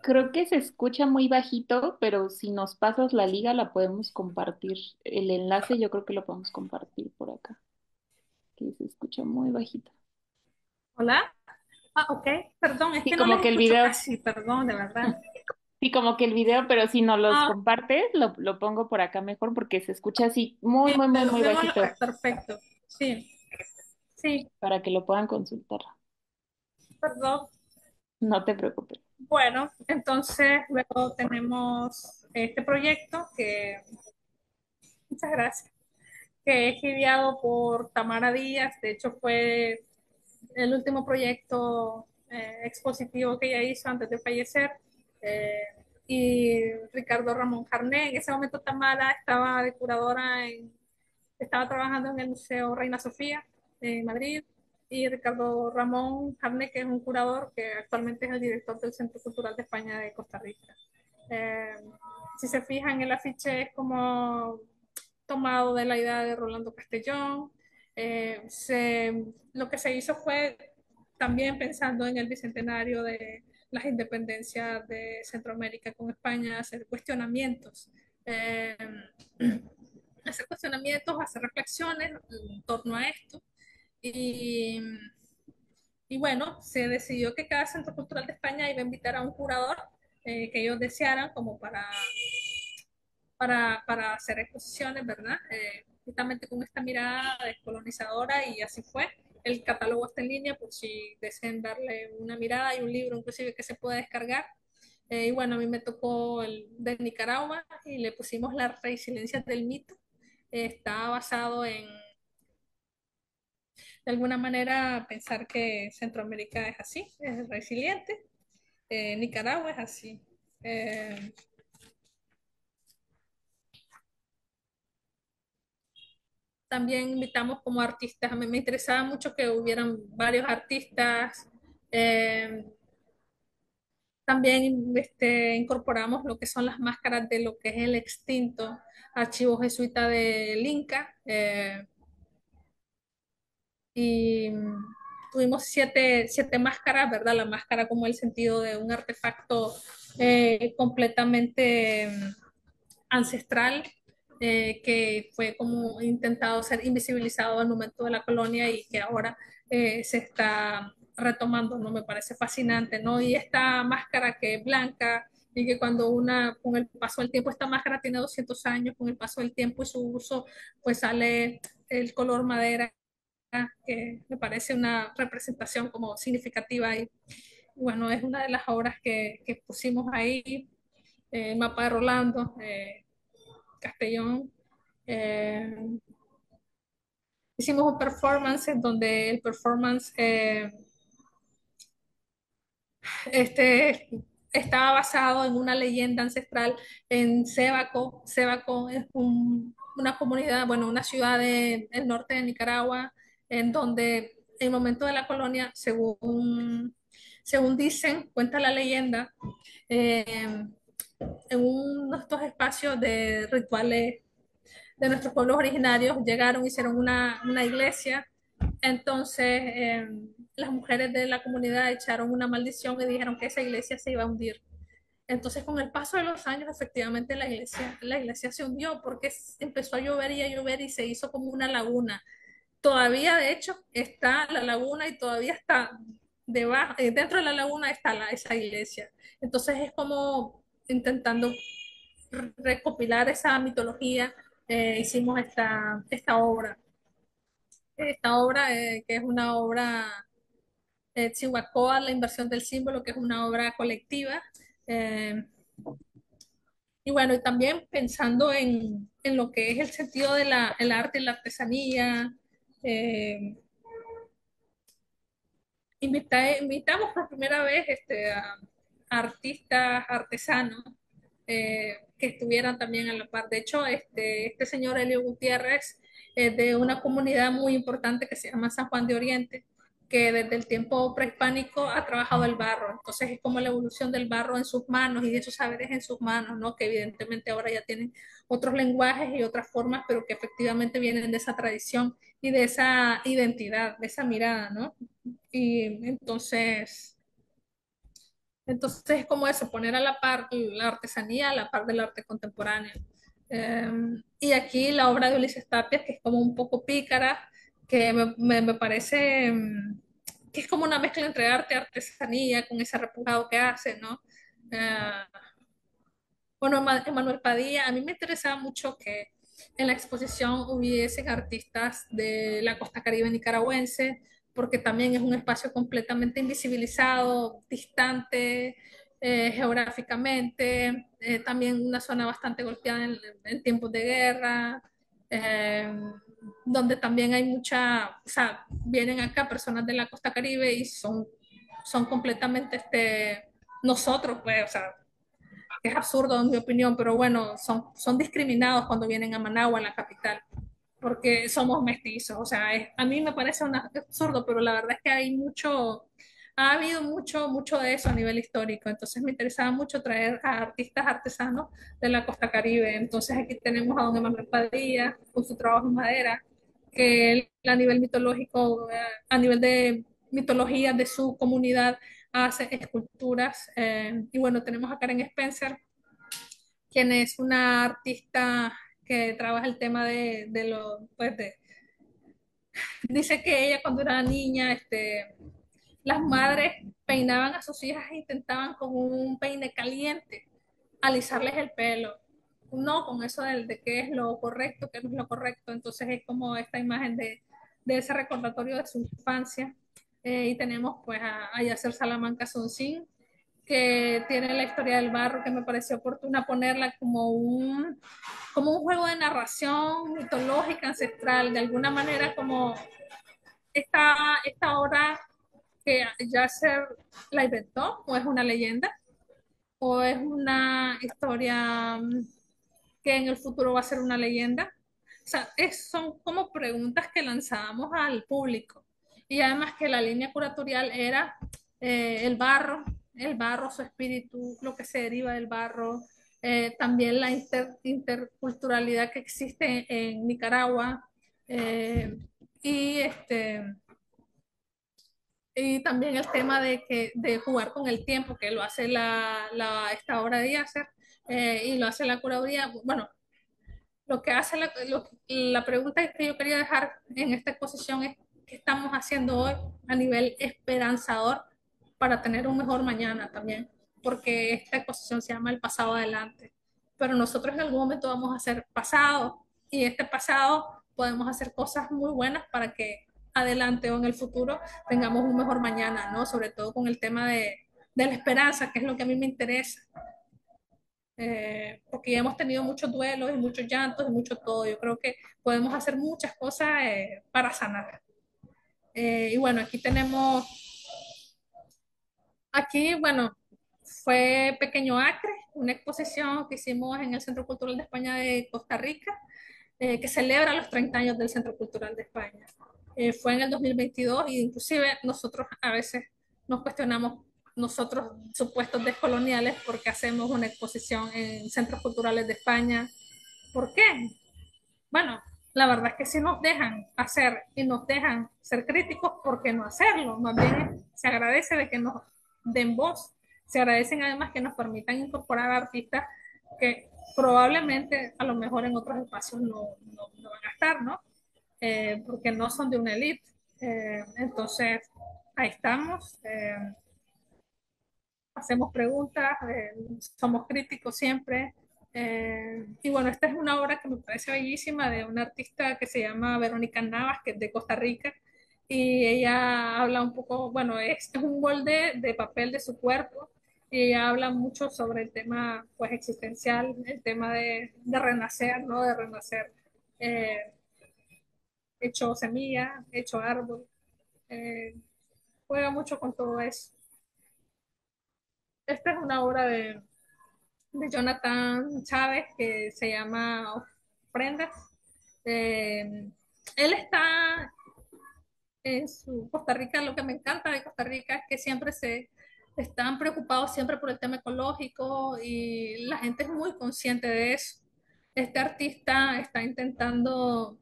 Creo que se escucha muy bajito, pero si nos pasas la liga la podemos compartir. El enlace yo creo que lo podemos compartir por acá, que se escucha muy bajito. Hola. Ah, ok. Perdón, es Sí, que no como les que el escucho video, casi, perdón, de verdad. sí, como que el video, pero si nos los Ah, compartes, lo pongo por acá mejor porque se escucha así muy, sí, muy, muy, muy bajito perfecto. Sí, sí, para que lo puedan consultar. perdón. No te preocupes. Bueno, entonces luego tenemos este proyecto que, muchas gracias, que es ideado por Tamara Díaz. De hecho, fue el último proyecto expositivo que ella hizo antes de fallecer. eh, y Ricardo Ramón Jarné. En ese momento Tamara estaba de curadora estaba trabajando en el Museo Reina Sofía de Madrid, y Ricardo Ramón Jarné, que es un curador que actualmente es el director del Centro Cultural de España de Costa Rica. Eh, si se fijan, el afiche es como tomado de la idea de Rolando Castellón. Lo que se hizo fue también pensando en el bicentenario de las independencias de Centroamérica con España, eh, hacer cuestionamientos, hacer reflexiones en torno a esto. Y, y bueno, se decidió que cada centro cultural de España iba a invitar a un curador que ellos desearan como para hacer exposiciones, ¿verdad? Justamente con esta mirada descolonizadora, y así fue. El catálogo está en línea por si desean darle una mirada. Hay un libro inclusive que se puede descargar. Y bueno, a mí me tocó el de Nicaragua y le pusimos las resiliencias del mito. Está basado en, de alguna manera, pensar que Centroamérica es así, es resiliente. Nicaragua es así. Eh, También invitamos como artistas. A mí me interesaba mucho que hubieran varios artistas. Eh, También incorporamos lo que son las máscaras de lo que es el extinto archivo jesuita del Inca. y tuvimos siete máscaras, ¿verdad? La máscara como el sentido de un artefacto completamente ancestral, que fue como intentado ser invisibilizado al momento de la colonia y que ahora se está retomando, ¿no? Me parece fascinante, ¿no? Y esta máscara que es blanca y que con el paso del tiempo, esta máscara tiene 200 años, con el paso del tiempo y su uso, pues sale el color madera, que me parece una representación como significativa y bueno, es una de las obras que pusimos ahí, Mapa de Rolando, Castellón. Eh, Hicimos un performance en donde el performance este, estaba basado en una leyenda ancestral en Sébaco. Sébaco es una comunidad, bueno, una ciudad del norte de Nicaragua, en donde en el momento de la colonia, según dicen, cuenta la leyenda, eh, en uno de estos espacios de rituales de nuestros pueblos originarios, llegaron, hicieron una iglesia, entonces las mujeres de la comunidad echaron una maldición y dijeron que esa iglesia se iba a hundir. Entonces, con el paso de los años, efectivamente la iglesia se hundió porque empezó a llover y se hizo como una laguna. Todavía, de hecho, está la laguna y todavía está debajo, dentro de la laguna está esa iglesia. Entonces, es como intentando recopilar esa mitología, hicimos esta obra. Esta obra, que es una obra, Chihuacoa, la inversión del símbolo, que es una obra colectiva. eh, y bueno, y también pensando en lo que es el sentido de el arte y la artesanía. eh, Invitamos por primera vez a artistas artesanos que estuvieran también a la par. De hecho, este señor Elio Gutiérrez es de una comunidad muy importante que se llama San Juan de Oriente, que desde el tiempo prehispánico ha trabajado el barro. Entonces es como la evolución del barro en sus manos y de esos saberes en sus manos, ¿no? Que evidentemente ahora ya tienen otros lenguajes y otras formas, pero que efectivamente vienen de esa tradición y de esa identidad, de esa mirada, ¿no? Y entonces es como eso, poner a la par la artesanía a la par del arte contemporáneo. Eh, y aquí la obra de Ulises Tapia, que es como un poco pícara, que me parece que es como una mezcla entre arte y artesanía, con ese repujado que hace, ¿no? Eh, bueno, Emanuel Padilla, a mí me interesaba mucho que en la exposición hubiesen artistas de la costa caribe nicaragüense, porque también es un espacio completamente invisibilizado, distante geográficamente, también una zona bastante golpeada en tiempos de guerra, eh, donde también hay o sea, vienen acá personas de la costa caribe y son completamente nosotros, pues, o sea, que es absurdo en mi opinión, pero bueno, son discriminados cuando vienen a Managua, la capital, porque somos mestizos. O sea, a mí me parece absurdo, pero la verdad es que ha habido mucho de eso a nivel histórico. Entonces me interesaba mucho traer a artistas artesanos de la costa Caribe. Entonces aquí tenemos a don Emanuel Padilla con su trabajo en madera, que él a nivel mitológico, a nivel de mitología de su comunidad, hace esculturas. Y bueno, tenemos a Karen Spencer, quien es una artista que trabaja el tema dice que ella cuando era niña, las madres peinaban a sus hijas e intentaban con un peine caliente alisarles el pelo, no con eso de qué es lo correcto, qué no es lo correcto. Entonces es como esta imagen de ese recordatorio de su infancia. Y tenemos pues a Yacer Salamanca Sonsín, que tiene la historia del barro, que me pareció oportuna ponerla como un juego de narración mitológica, ancestral, de alguna manera como esta obra que Yasser la inventó, o es una leyenda, o es una historia que en el futuro va a ser una leyenda. O sea, son como preguntas que lanzábamos al público. Y además que la línea curatorial era el barro, su espíritu, lo que se deriva del barro, también la interculturalidad que existe en Nicaragua, Y y también el tema de jugar con el tiempo, que lo hace esta obra de Yasser, y lo hace la curaduría. Bueno, lo que hace la pregunta que yo quería dejar en esta exposición es qué estamos haciendo hoy a nivel esperanzador para tener un mejor mañana también, porque esta exposición se llama El pasado adelante, pero nosotros en algún momento vamos a ser pasado, y este pasado podemos hacer cosas muy buenas para que adelante o en el futuro tengamos un mejor mañana, ¿no? Sobre todo con el tema de la esperanza, que es lo que a mí me interesa, porque ya hemos tenido muchos duelos y muchos llantos y mucho todo. Yo creo que podemos hacer muchas cosas para sanar. Y bueno, aquí, bueno, fue Pequeño Acre, una exposición que hicimos en el Centro Cultural de España de Costa Rica, que celebra los 30 años del Centro Cultural de España. Fue en el 2022, y inclusive nosotros a veces nos cuestionamos, nosotros supuestos descoloniales, porque hacemos una exposición en centros culturales de España. ¿Por qué? Bueno, la verdad es que si nos dejan hacer y nos dejan ser críticos, ¿por qué no hacerlo? Más bien se agradece de que nos den voz, se agradecen además que nos permitan incorporar artistas que probablemente a lo mejor en otros espacios no van a estar, ¿no? Porque no son de una élite. Entonces, ahí estamos, hacemos preguntas, somos críticos siempre. Y bueno, esta es una obra que me parece bellísima, de una artista que se llama Verónica Navas, que es de Costa Rica, y ella habla un poco, bueno, es un molde de papel de su cuerpo, y ella habla mucho sobre el tema pues existencial, el tema de renacer, ¿no? De renacer eh, hecho semilla, hecho árbol. eh, Juega mucho con todo eso. Esta es una obra de Jonathan Chávez, que se llama Ofrendas. Él está en su Costa Rica. Lo que me encanta de Costa Rica es que siempre se están preocupados siempre por el tema ecológico, y la gente es muy consciente de eso. Este artista está intentando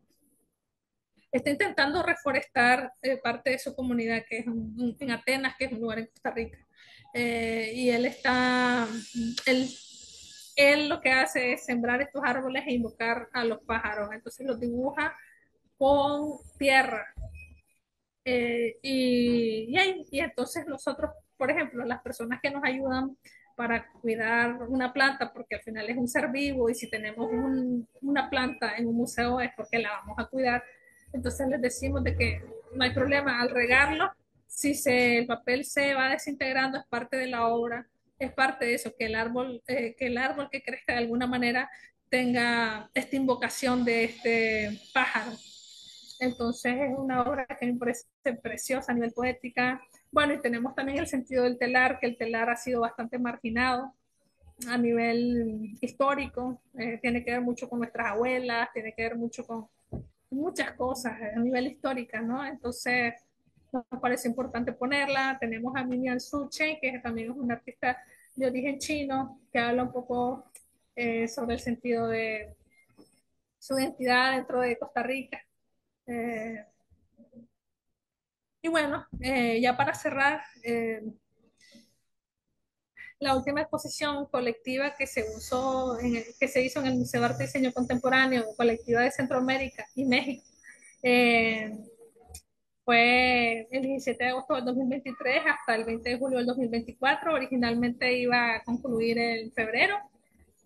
reforestar parte de su comunidad, que es en Atenas, que es un lugar en Costa Rica. Y él él lo que hace es sembrar estos árboles e invocar a los pájaros. Entonces los dibuja con tierra. Y entonces nosotros, por ejemplo, las personas que nos ayudan para cuidar una planta, porque al final es un ser vivo, y si tenemos una planta en un museo es porque la vamos a cuidar. Entonces les decimos de que no hay problema al regarlo. Si el papel se va desintegrando, es parte de la obra, es parte de eso, que el árbol que crezca de alguna manera tenga esta invocación de este pájaro. Entonces es una obra que me parece preciosa a nivel poética. Bueno, y tenemos también el sentido del telar, que el telar ha sido bastante marginado a nivel histórico. Tiene que ver mucho con nuestras abuelas, tiene que ver mucho con muchas cosas a nivel histórica, ¿no? Entonces nos parece importante ponerla. Tenemos a Mimian Suche, que también es una artista de origen chino, que habla un poco sobre el sentido de su identidad dentro de Costa Rica. Eh, Y bueno, ya para cerrar, la última exposición colectiva que se hizo en el Museo de Arte y Diseño Contemporáneo, colectiva de Centroamérica y México, eh, fue el 17 de agosto del 2023 hasta el 20 de julio del 2024. Originalmente iba a concluir en febrero,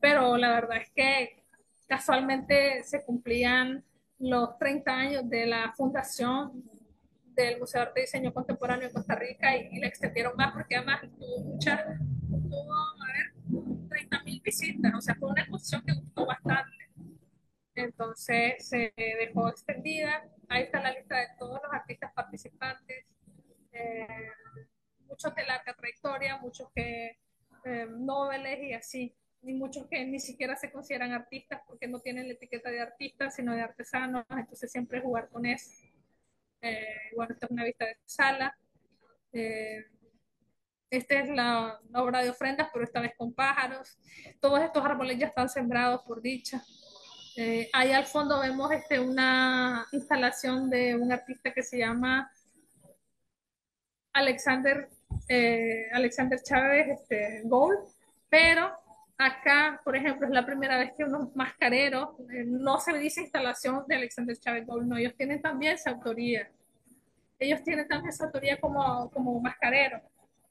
pero la verdad es que casualmente se cumplían los 30 años de la fundación del Museo de Arte y Diseño Contemporáneo de Costa Rica, y la extendieron más porque además tuvo, a ver, 30.000 visitas, o sea, fue una exposición que gustó bastante. Entonces se dejó extendida. Ahí está la lista de todos los artistas participantes, eh, muchos de larga trayectoria, muchos que noveles y así, y muchos que ni siquiera se consideran artistas porque no tienen la etiqueta de artistas, sino de artesanos. Entonces siempre jugar con eso. Bueno, esta es una vista de sala. Eh, Esta es la obra de ofrendas, pero esta vez con pájaros. Todos estos árboles ya están sembrados por dicha. Ahí al fondo vemos una instalación de un artista que se llama Alexander, Alexander Chávez Gold, pero acá, por ejemplo, es la primera vez que unos mascareros, no se dice instalación de Alexander Chávez Gold, no, ellos tienen también su autoría. Ellos tienen también esa autoría como mascareros.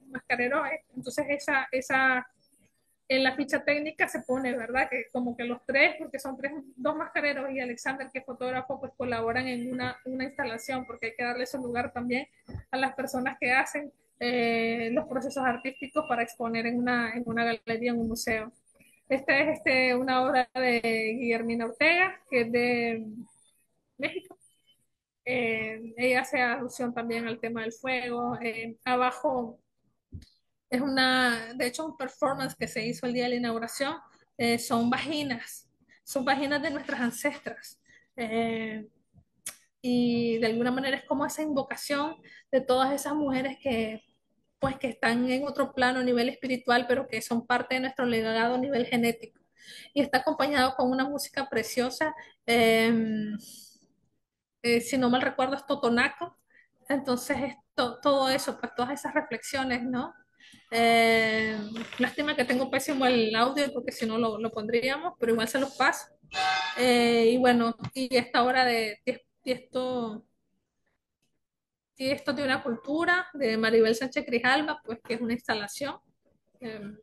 Mascarero, entonces esa en la ficha técnica se pone, ¿verdad? Que como que los tres, porque son tres, dos mascareros y Alexander, que es fotógrafo, pues colaboran en una instalación, porque hay que darle su lugar también a las personas que hacen los procesos artísticos para exponer en una galería, en un museo. Esta es una obra de Guillermina Ortega, que es de México. Ella hace alusión también al tema del fuego. Abajo es de hecho, un performance que se hizo el día de la inauguración. Son vaginas de nuestras ancestras. Eh, y de alguna manera es como esa invocación de todas esas mujeres pues, que están en otro plano a nivel espiritual, pero que son parte de nuestro legado a nivel genético. Y está acompañado con una música preciosa. eh, si no mal recuerdo, es Totonaco. Entonces, todo eso, pues todas esas reflexiones, ¿no? Eh, Lástima que tengo pésimo el audio porque si no lo pondríamos, pero igual se los paso. Y bueno, y esta hora Tiesto de una cultura de Maribel Sánchez Grijalva, pues que es una instalación. Eh,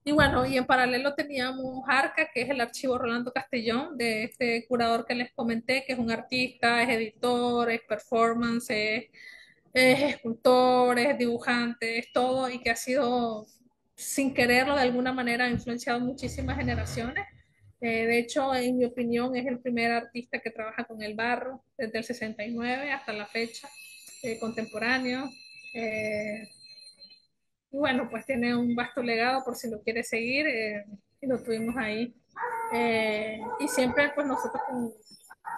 y bueno, y en paralelo teníamos Arca, que es el archivo Rolando Castellón, de este curador que les comenté, que es un artista, es editor, es performance, es escultor, es dibujante, es todo, y que ha sido, sin quererlo, de alguna manera ha influenciado muchísimas generaciones. De hecho, en mi opinión, es el primer artista que trabaja con el barro desde el 69 hasta la fecha, contemporáneo. Eh, y bueno, pues tiene un vasto legado por si lo quiere seguir, y lo tuvimos ahí. Y siempre, pues nosotros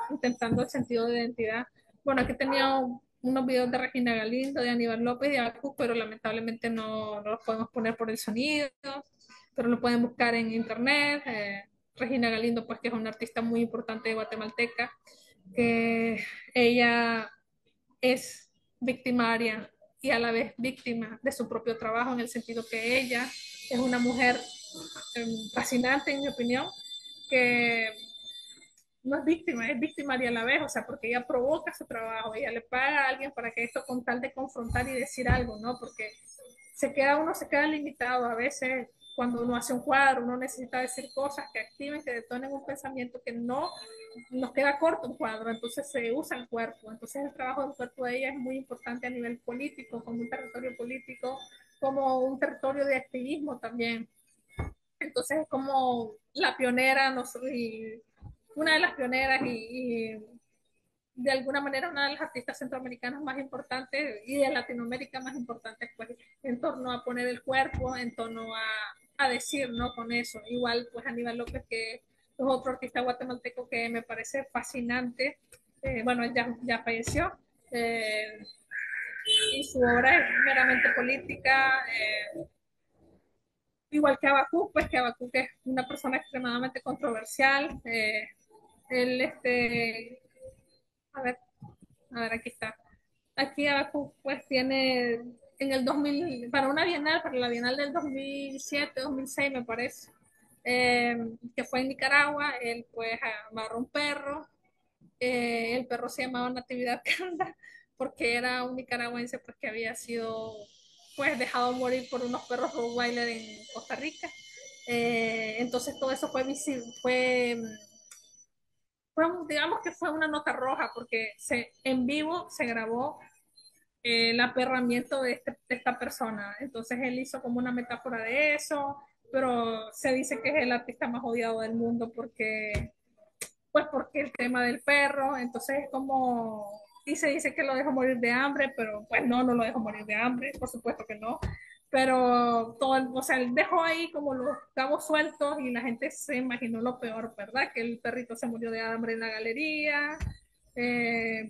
intentando el sentido de identidad. Bueno, aquí tenía unos videos de Regina Galindo, de Aníbal López, de Acu, pero lamentablemente no los podemos poner por el sonido, pero lo pueden buscar en internet. Regina Galindo, pues que es una artista muy importante guatemalteca, que ella es victimaria y a la vez víctima de su propio trabajo, en el sentido que ella es una mujer fascinante, en mi opinión, que no es víctima, es victimaria a la vez, o sea, porque ella provoca su trabajo, ella le paga a alguien para que esto, con tal de confrontar y decir algo, ¿no? Porque uno se queda limitado a veces cuando uno hace un cuadro, uno necesita decir cosas que activen, que detonen un pensamiento que no nos queda corto un cuadro, entonces se usa el cuerpo, entonces el trabajo del cuerpo de ella es muy importante a nivel político, como un territorio político, como un territorio de activismo también. Entonces es como la pionera, no sé, y una de las pioneras y de alguna manera una de las artistas centroamericanas más importantes y de Latinoamérica más importantes, pues en torno a poner el cuerpo, en torno a decir, ¿no? Con eso. Igual, pues Aníbal López, que es otro artista guatemalteco que me parece fascinante. Bueno, ya falleció. Y su obra es meramente política. Igual que Abacú, pues que Abacú que es una persona extremadamente controversial. Él, a ver, aquí está. Aquí Abacu pues tiene en el 2000, para una bienal, para la bienal del 2007, 2006 me parece, que fue en Nicaragua, él pues amarró un perro, el perro se llamaba Natividad Canda, porque era un nicaragüense pues que había sido pues dejado morir por unos perros Rottweiler en Costa Rica. Entonces todo eso digamos que fue una nota roja, porque en vivo se grabó el aperramiento de esta persona. Entonces él hizo como una metáfora de eso, pero se dice que es el artista más odiado del mundo porque el tema del perro, entonces es como, y se dice que lo dejó morir de hambre, pero pues no lo dejó morir de hambre, por supuesto que no. Pero todo, o sea, él dejó ahí como los cabos sueltos y la gente se imaginó lo peor, ¿verdad? Que el perrito se murió de hambre en la galería.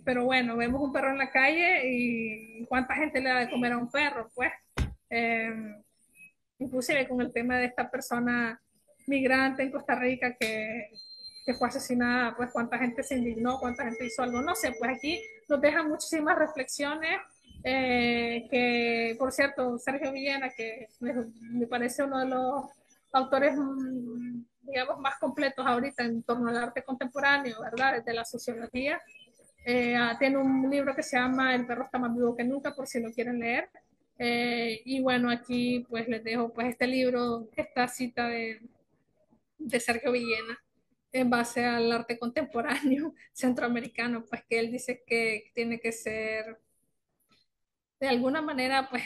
Pero bueno, vemos un perro en la calle y cuánta gente le da de comer a un perro, pues. Eh, Inclusive con el tema de esta persona migrante en Costa Rica que fue asesinada, pues cuánta gente se indignó, cuánta gente hizo algo, no sé, pues aquí nos deja muchísimas reflexiones, que por cierto, Sergio Villena, que me parece uno de los autores, digamos, más completos ahorita en torno al arte contemporáneo, ¿verdad? Desde la sociología. Tiene un libro que se llama El perro está más vivo que nunca, por si lo quieren leer. Y bueno, aquí pues les dejo pues este libro, esta cita de Sergio Villena en base al arte contemporáneo centroamericano, pues que él dice que tiene que ser de alguna manera pues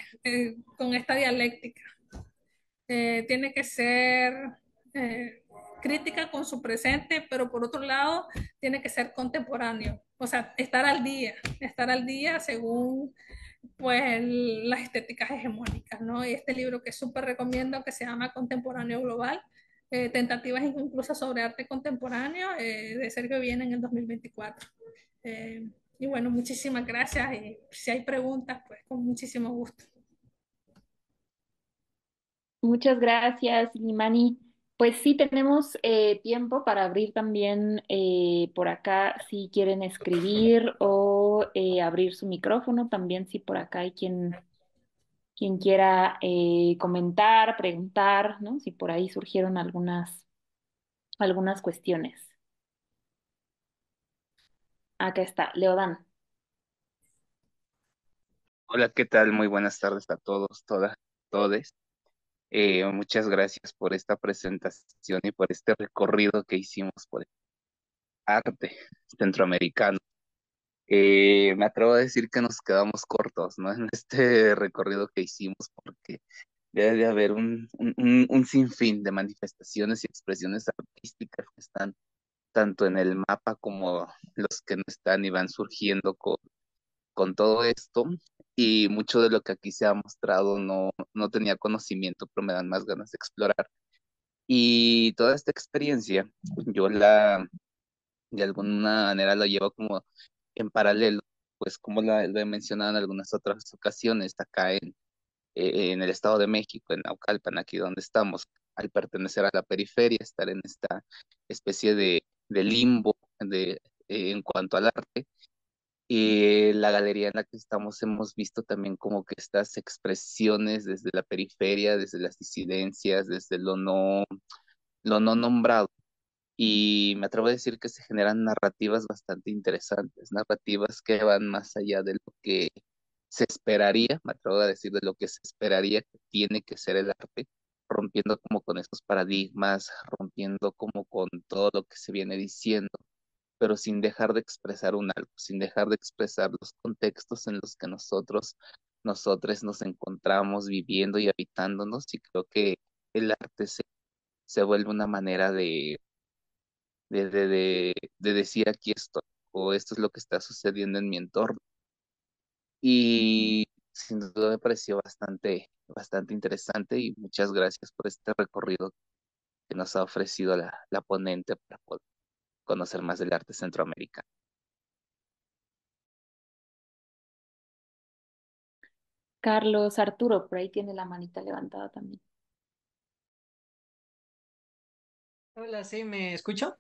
con esta dialéctica. Tiene que ser eh, crítica con su presente, pero por otro lado tiene que ser contemporáneo, o sea, estar al día según pues las estéticas hegemónicas, ¿no? Y este libro que súper recomiendo que se llama Contemporáneo Global, tentativas incluso sobre arte contemporáneo, de Sergio Viena en el 2024. Eh, y bueno, muchísimas gracias y si hay preguntas, pues con muchísimo gusto. Muchas gracias, Limani. Pues sí, tenemos tiempo para abrir también por acá si quieren escribir o abrir su micrófono. También si por acá hay quien quiera comentar, preguntar, ¿no? Si por ahí surgieron algunas cuestiones. Acá está, Leodan. Hola, ¿qué tal? Muy buenas tardes a todos, todas, todes. Muchas gracias por esta presentación y por este recorrido que hicimos por el arte centroamericano. Me atrevo a decir que nos quedamos cortos, ¿no? En este recorrido que hicimos, porque debe de haber un sinfín de manifestaciones y expresiones artísticas que están tanto en el mapa como los que no están y van surgiendo con todo esto, y mucho de lo que aquí se ha mostrado no tenía conocimiento, pero me dan más ganas de explorar. Y toda esta experiencia, yo de alguna manera la llevo como en paralelo, pues como lo he mencionado en algunas otras ocasiones, acá en el Estado de México, en Naucalpan, aquí donde estamos, al pertenecer a la periferia, estar en esta especie de limbo en cuanto al arte. Y la galería en la que estamos hemos visto también como que estas expresiones desde la periferia, desde las disidencias, desde lo no nombrado. Y me atrevo a decir que se generan narrativas bastante interesantes, narrativas que van más allá de lo que se esperaría, me atrevo a decir de lo que se esperaría que tiene que ser el arte, rompiendo como con esos paradigmas, rompiendo como con todo lo que se viene diciendo, pero sin dejar de expresar un algo, sin dejar de expresar los contextos en los que nosotros nos encontramos viviendo y habitándonos, y creo que el arte se vuelve una manera de decir aquí estoy, o esto es lo que está sucediendo en mi entorno. Y sin duda me pareció bastante interesante, y muchas gracias por este recorrido que nos ha ofrecido la ponente para poder conocer más del arte centroamericano. Carlos Arturo, por ahí tiene la manita levantada también. Hola, ¿sí me escucho?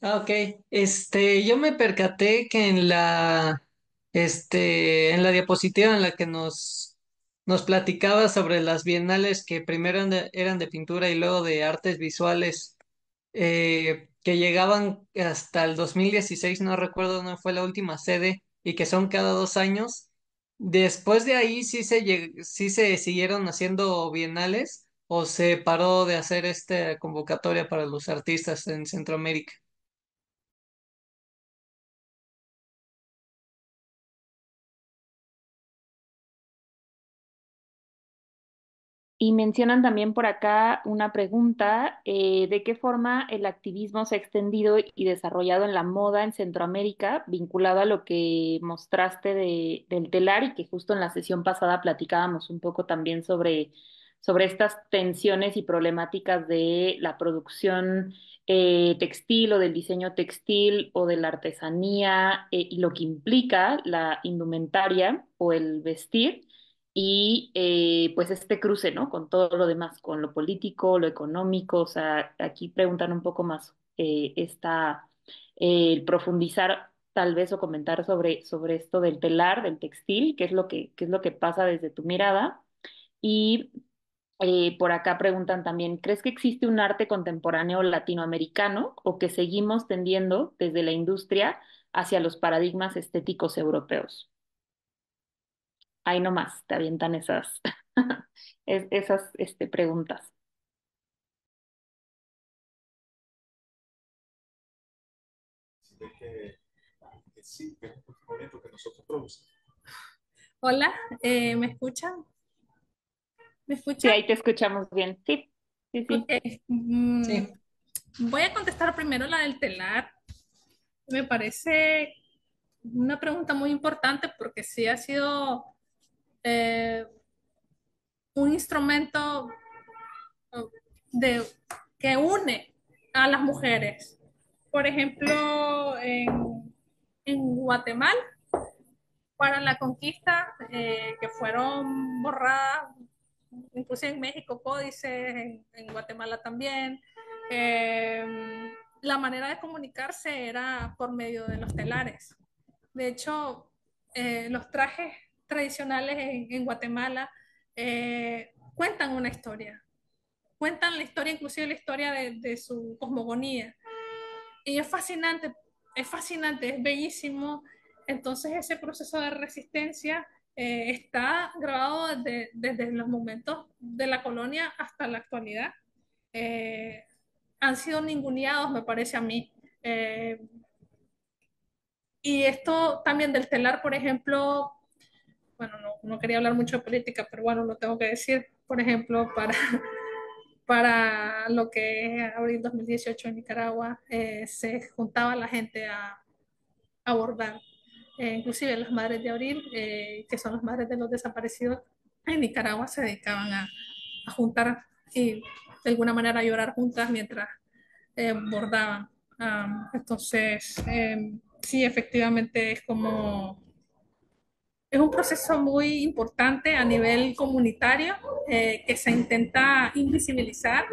Ah, ok. Yo me percaté que en la diapositiva en la que nos platicaba sobre las bienales que primero eran de pintura y luego de artes visuales, que llegaban hasta el 2016, no recuerdo dónde fue la última sede, y que son cada 2 años. Después de ahí sí se siguieron haciendo bienales o se paró de hacer esta convocatoria para los artistas en Centroamérica. Y mencionan también por acá una pregunta, ¿de qué forma el activismo se ha extendido y desarrollado en la moda en Centroamérica, vinculado a lo que mostraste del telar y que justo en la sesión pasada platicábamos un poco también sobre estas tensiones y problemáticas de la producción textil o del diseño textil o de la artesanía y lo que implica la indumentaria o el vestir? y pues este cruce, ¿no? Con todo lo demás, con lo político, lo económico, o sea, aquí preguntan un poco más el profundizar tal vez o comentar sobre esto del telar, del textil, qué es lo que pasa desde tu mirada. Y por acá preguntan también, ¿crees que existe un arte contemporáneo latinoamericano o que seguimos tendiendo desde la industria hacia los paradigmas estéticos europeos? Ahí nomás te avientan esas preguntas. De que sí, que es un movimiento que nosotros producimos. Hola, ¿me escuchan? ¿Me Sí, escuchan? ahí te escuchamos bien. Sí, sí, Ok. sí. Sí, Voy a contestar primero la del telar. Me parece una pregunta muy importante porque sí ha sido eh, un instrumento de, que une a las mujeres. Por ejemplo, en Guatemala, para la conquista, que fueron borradas, incluso en México códices, en Guatemala también. La manera de comunicarse era por medio de los telares. De hecho, los trajes tradicionales en Guatemala cuentan una historia, cuentan la historia, inclusive la historia de su cosmogonía. Y es fascinante, es bellísimo. Entonces ese proceso de resistencia está grabado desde los momentos de la colonia hasta la actualidad. Eh, Han sido ninguneados, me parece a mí. Eh, y esto también del telar, por ejemplo, bueno, no quería hablar mucho de política, pero bueno, lo tengo que decir. Por ejemplo, para lo que es abril 2018 en Nicaragua, se juntaba la gente a bordar. Inclusive las madres de abril, que son las madres de los desaparecidos en Nicaragua, se dedicaban a juntar y de alguna manera a llorar juntas mientras bordaban. Entonces, sí, efectivamente es un proceso muy importante a nivel comunitario que se intenta invisibilizar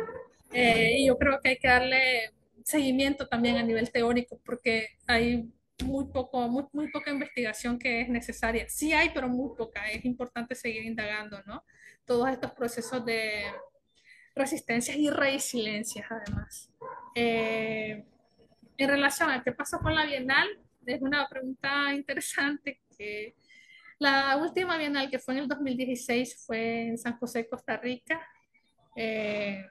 y yo creo que hay que darle seguimiento también a nivel teórico porque hay muy poca investigación que es necesaria. Sí hay, pero muy poca. Es importante seguir indagando, ¿no? Todos estos procesos de resistencias y resiliencias, además. En relación a qué pasó con la Bienal, es una pregunta interesante que la última Bienal que fue en el 2016 fue en San José, Costa Rica, eh,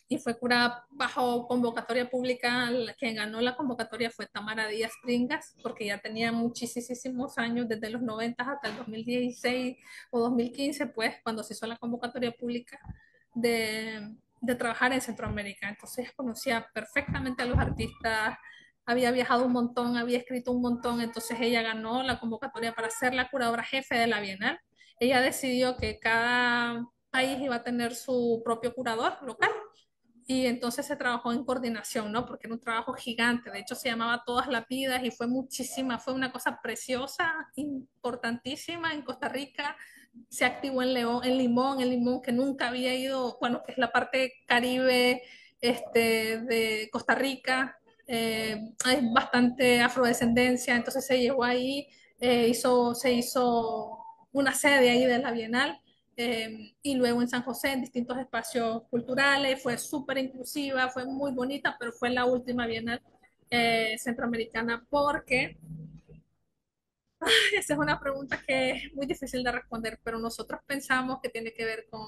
y fue curada bajo convocatoria pública. Quien ganó la convocatoria fue Tamara Díaz Pringas, porque ya tenía muchísimos años, desde los 90 hasta el 2016 o 2015, pues, cuando se hizo la convocatoria pública de trabajar en Centroamérica. Entonces conocía perfectamente a los artistas, había viajado un montón, había escrito un montón, entonces ella ganó la convocatoria para ser la curadora jefe de la Bienal. Ella decidió que cada país iba a tener su propio curador local y entonces se trabajó en coordinación, ¿no? Porque era un trabajo gigante, de hecho se llamaba Todas Latidas y fue muchísima, fue una cosa preciosa, importantísima en Costa Rica. Se activó en León, en Limón, que nunca había ido, bueno, que es la parte caribe de Costa Rica, hay bastante afrodescendencia, entonces se llegó ahí, se hizo una sede ahí de la Bienal, y luego en San José en distintos espacios culturales, fue súper inclusiva, fue muy bonita, pero fue la última Bienal centroamericana porque esa es una pregunta que es muy difícil de responder, pero nosotros pensamos que tiene que ver con,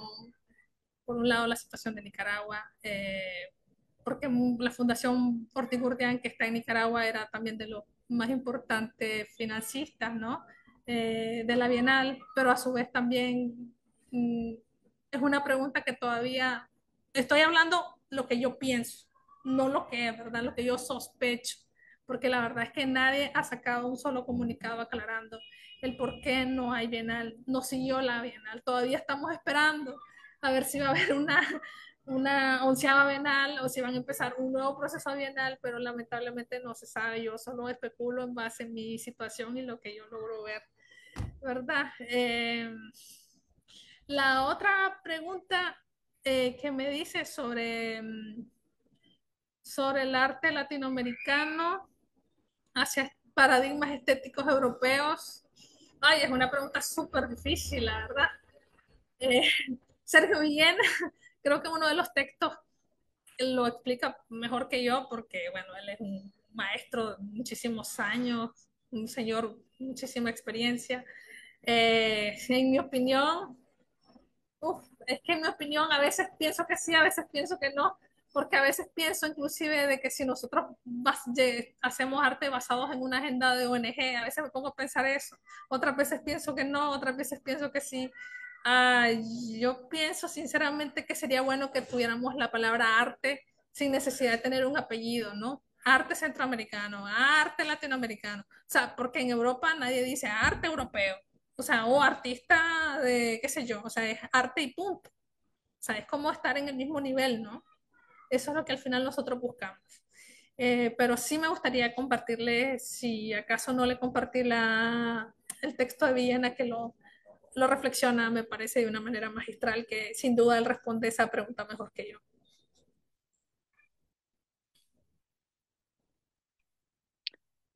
por un lado, la situación de Nicaragua, porque la Fundación Ortiz-Gurdián, que está en Nicaragua, era también de los más importantes financistas, ¿no? De la Bienal, pero a su vez también es una pregunta que todavía estoy hablando lo que yo pienso, no lo que es, ¿verdad? Lo que yo sospecho, porque la verdad es que nadie ha sacado un solo comunicado aclarando el por qué no hay Bienal, no siguió la Bienal, todavía estamos esperando a ver si va a haber una onceava bienal o si van a empezar un nuevo proceso bienal, pero lamentablemente no se sabe. Yo solo especulo en base a mi situación y lo que yo logro ver, ¿verdad? La otra pregunta que me dice sobre el arte latinoamericano hacia paradigmas estéticos europeos. Ay, es una pregunta súper difícil, la verdad. Eh, Sergio Villena, creo que uno de los textos lo explica mejor que yo porque, bueno, él es un maestro de muchísimos años, un señor, muchísima experiencia. En mi opinión, es que en mi opinión a veces pienso que sí, a veces pienso que no, porque a veces pienso inclusive de que si nosotros hacemos arte basados en una agenda de ONG, a veces me pongo a pensar eso, otras veces pienso que no, otras veces pienso que sí. Ah, yo pienso sinceramente que sería bueno que tuviéramos la palabra arte sin necesidad de tener un apellido, ¿no? Arte centroamericano, arte latinoamericano. O sea, porque en Europa nadie dice arte europeo, o sea, o artista de, qué sé yo, o sea, es arte y punto. O sea, es como estar en el mismo nivel, ¿no? Eso es lo que al final nosotros buscamos. Pero sí me gustaría compartirle, si acaso no le compartí el texto de Villena que lo reflexiona, me parece, de una manera magistral, que sin duda él responde esa pregunta mejor que yo.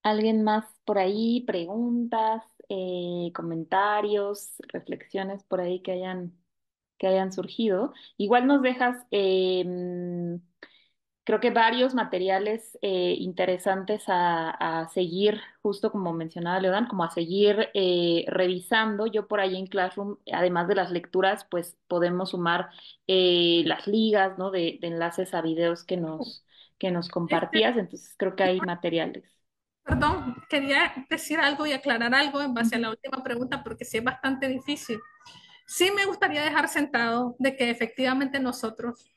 ¿Alguien más por ahí? ¿Preguntas, comentarios, reflexiones por ahí que hayan surgido? Igual nos dejas, creo que varios materiales interesantes a seguir, justo como mencionaba Leodan, como a seguir revisando. Yo por ahí en Classroom, además de las lecturas, pues podemos sumar las ligas, ¿no? De enlaces a videos que nos Este, compartías, entonces creo que hay materiales. perdón, quería decir algo y aclarar algo en base a Ujú. la última pregunta, porque sí es bastante difícil. Sí me gustaría dejar sentado de que efectivamente nosotros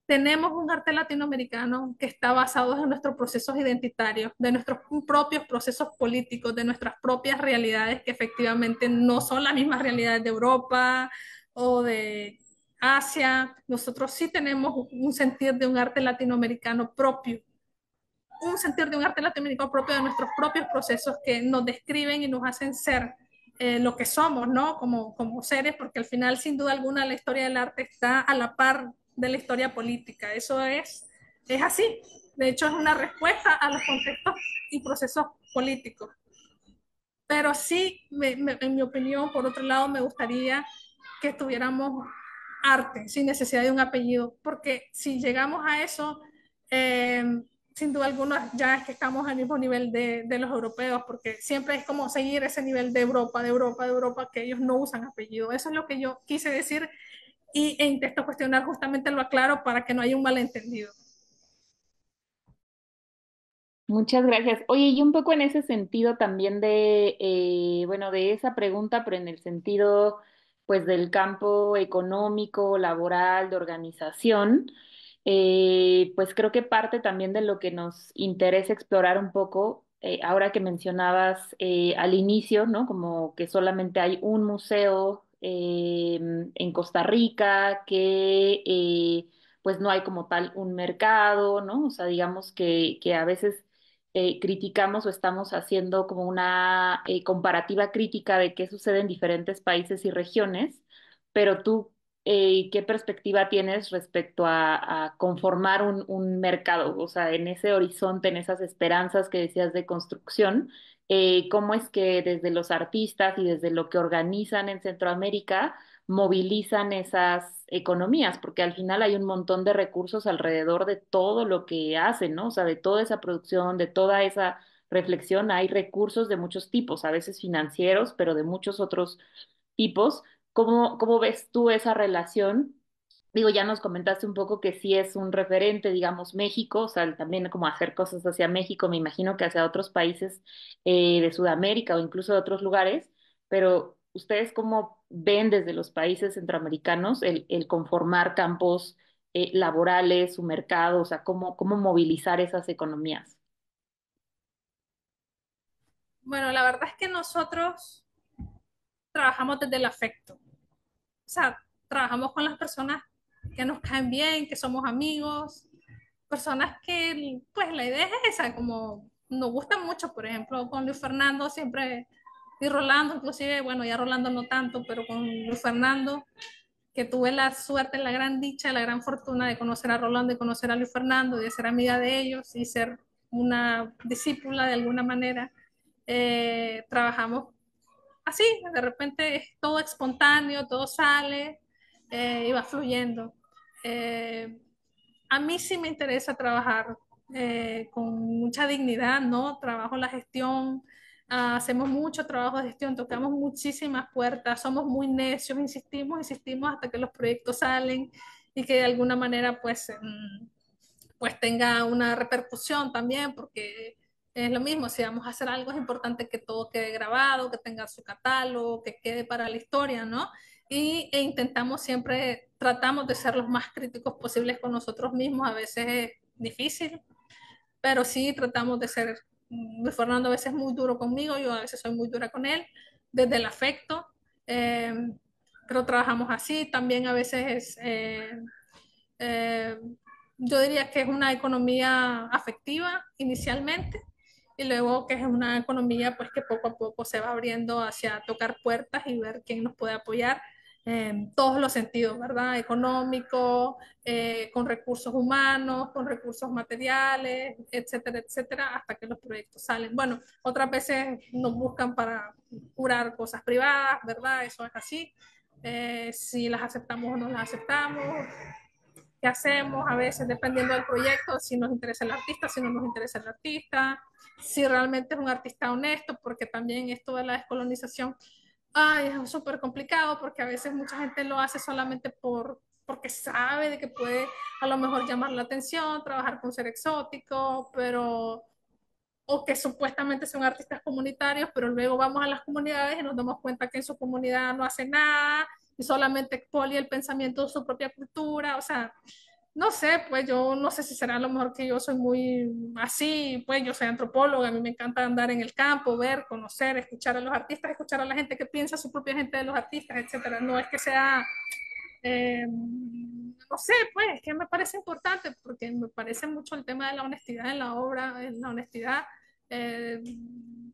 tenemos un arte latinoamericano que está basado en nuestros procesos identitarios, de nuestros propios procesos políticos, de nuestras propias realidades que efectivamente no son las mismas realidades de Europa o de Asia. Nosotros sí tenemos un sentir de un arte latinoamericano propio, un sentir de un arte latinoamericano propio de nuestros propios procesos que nos describen y nos hacen ser lo que somos, ¿no? Como seres, porque al final, sin duda alguna, la historia del arte está a la par de la historia política. Eso es así. De hecho, es una respuesta a los contextos y procesos políticos. Pero sí, en mi opinión, por otro lado, me gustaría que tuviéramos arte sin necesidad de un apellido, porque si llegamos a eso, eh, sin duda alguna ya es que estamos al mismo nivel de los europeos, porque siempre es como seguir ese nivel de Europa, de Europa, de Europa, que ellos no usan apellido. Eso es lo que yo quise decir e intento cuestionar, justamente lo aclaro para que no haya un malentendido. Muchas gracias. Oye, y un poco en ese sentido también bueno, de esa pregunta, pero en el sentido, pues, del campo económico, laboral, de organización, pues creo que parte también de lo que nos interesa explorar un poco, ahora que mencionabas al inicio, ¿no? Como que solamente hay un museo en Costa Rica, pues no hay como tal un mercado, ¿no? O sea, digamos que a veces criticamos o estamos haciendo como una comparativa crítica de qué sucede en diferentes países y regiones, pero tú, ¿qué perspectiva tienes respecto a conformar un mercado? O sea, en ese horizonte, en esas esperanzas que decías de construcción, ¿cómo es que desde los artistas y desde lo que organizan en Centroamérica movilizan esas economías? Porque al final hay un montón de recursos alrededor de todo lo que hacen, ¿no? O sea, de toda esa producción, de toda esa reflexión, hay recursos de muchos tipos, a veces financieros, pero de muchos otros tipos. ¿Cómo ves tú esa relación? Digo, ya nos comentaste un poco que sí es un referente, digamos, México, o sea, también como hacer cosas hacia México, me imagino que hacia otros países de Sudamérica o incluso de otros lugares, pero ¿ustedes cómo ven desde los países centroamericanos el conformar campos laborales, su mercado, o sea, cómo movilizar esas economías? Bueno, la verdad es que nosotros trabajamos desde el afecto. O sea, trabajamos con las personas que nos caen bien, que somos amigos, personas pues la idea es esa, como nos gusta mucho, por ejemplo, con Luis Fernando siempre Y Rolando, inclusive, bueno, ya Rolando no tanto, pero con Luis Fernando, que tuve la suerte, la gran dicha, la gran fortuna de conocer a Rolando y conocer a Luis Fernando, de ser amiga de ellos y ser una discípula de alguna manera. Trabajamos así, de repente es todo espontáneo, todo sale y va fluyendo. Eh, a mí sí me interesa trabajar con mucha dignidad, ¿no? Trabajo la gestión, hacemos mucho trabajo de gestión, tocamos muchísimas puertas, somos muy necios, insistimos, insistimos hasta que los proyectos salen y que de alguna manera pues pues tenga una repercusión también, porque es lo mismo, si vamos a hacer algo es importante que todo quede grabado, que tenga su catálogo, que quede para la historia, ¿no? E intentamos siempre, tratamos de ser los más críticos posibles con nosotros mismos, a veces es difícil, pero sí tratamos de ser, Luis Fernando a veces es muy duro conmigo, yo a veces soy muy dura con él, desde el afecto, eh, pero trabajamos así, también a veces es... eh, yo diría que es una economía afectiva inicialmente y luego que es una economía pues que poco a poco se va abriendo hacia tocar puertas y ver quién nos puede apoyar en todos los sentidos, ¿verdad? Económico, con recursos humanos, con recursos materiales, etcétera, etcétera, hasta que los proyectos salen. Bueno, otras veces nos buscan para curar cosas privadas, ¿verdad? Eso es así. Si las aceptamos o no las aceptamos, qué hacemos a veces dependiendo del proyecto, si nos interesa el artista, si no nos interesa el artista, si realmente es un artista honesto, porque también esto de la descolonización, ay, es súper complicado porque a veces mucha gente lo hace solamente porque sabe de que puede a lo mejor llamar la atención, trabajar con ser exótico, pero o que supuestamente son artistas comunitarios, pero luego vamos a las comunidades y nos damos cuenta que en su comunidad no hace nada y solamente expolia el pensamiento de su propia cultura, o sea, no sé, pues yo no sé si será a lo mejor que yo soy muy así, pues yo soy antropóloga, a mí me encanta andar en el campo, ver, conocer, escuchar a los artistas, escuchar a la gente que piensa su propia gente de los artistas, etcétera. No es que sea, no sé, pues es que me parece importante porque me parece mucho el tema de la honestidad en la obra, en la honestidad, eh,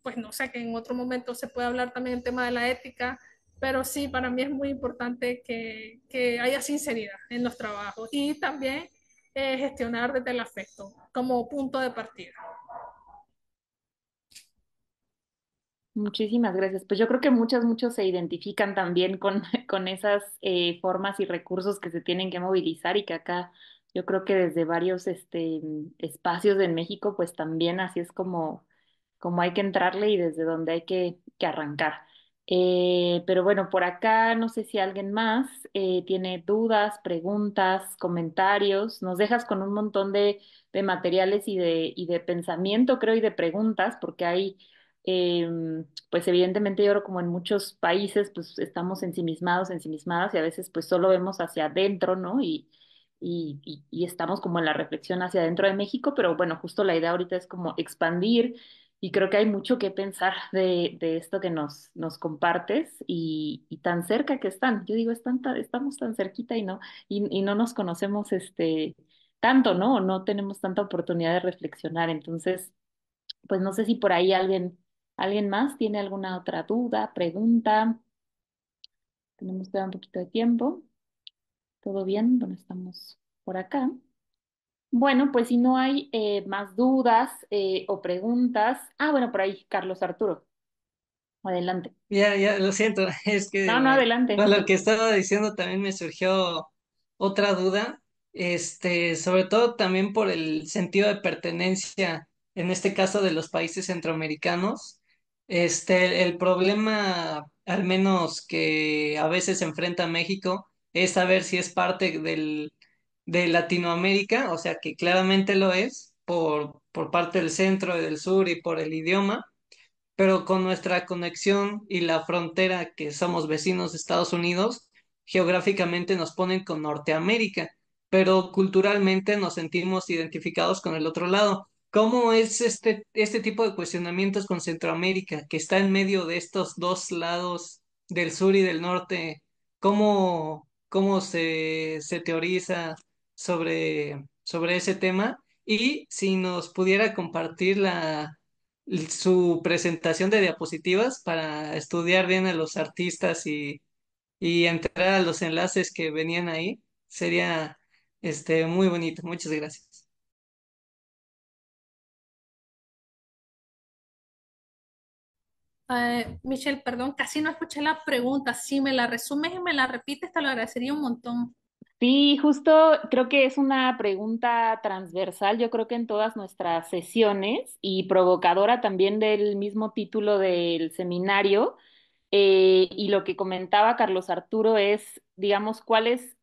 pues no sé, que en otro momento se puede hablar también el tema de la ética, pero sí, para mí es muy importante que haya sinceridad en los trabajos y también gestionar desde el afecto como punto de partida. Muchísimas gracias. Pues yo creo que muchos se identifican también con, con esas formas y recursos que se tienen que movilizar y que acá yo creo que desde varios espacios en México, pues también así es como hay que entrarle y desde donde hay que arrancar. Pero bueno, por acá no sé si alguien más tiene dudas, preguntas, comentarios. Nos dejas con un montón de materiales y de pensamiento, creo, y de preguntas, porque hay pues evidentemente yo creo como en muchos países pues estamos ensimismados, ensimismadas y a veces pues solo vemos hacia adentro, ¿no? Y estamos como en la reflexión hacia adentro de México, pero bueno, justo la idea ahorita es como expandir y creo que hay mucho que pensar de esto que nos compartes y tan cerca que están. Yo digo, estamos tan cerquita y no nos conocemos tanto, ¿no? O no tenemos tanta oportunidad de reflexionar. Entonces, pues no sé si por ahí alguien más tiene alguna otra duda, pregunta. Tenemos todavía un poquito de tiempo. ¿Todo bien? Bueno, estamos por acá. Bueno, pues si no hay más dudas o preguntas. Ah, bueno, por ahí, Carlos Arturo. Adelante. Ya, ya, lo siento, es que No, no, adelante. con lo que estaba diciendo también me surgió otra duda, sobre todo también por el sentido de pertenencia, en este caso de los países centroamericanos, el problema, al menos que a veces se enfrenta México, es saber si es parte de Latinoamérica, o sea que claramente lo es, por parte del centro y del sur y por el idioma, pero con nuestra conexión y la frontera que somos vecinos de Estados Unidos, geográficamente nos ponen con Norteamérica, pero culturalmente nos sentimos identificados con el otro lado. ¿Cómo es este tipo de cuestionamientos con Centroamérica, que está en medio de estos dos lados del sur y del norte? ¿Cómo se teoriza sobre ese tema? Y si nos pudiera compartir su presentación de diapositivas para estudiar bien a los artistas y entrar a los enlaces que venían ahí. Sería muy bonito. Muchas gracias. Michelle, perdón, casi no escuché la pregunta. Si me la resumes y me la repites, te lo agradecería un montón. Sí, justo creo que es una pregunta transversal, yo creo que en todas nuestras sesiones y provocadora también del mismo título del seminario. Y lo que comentaba Carlos Arturo es, digamos, cuál es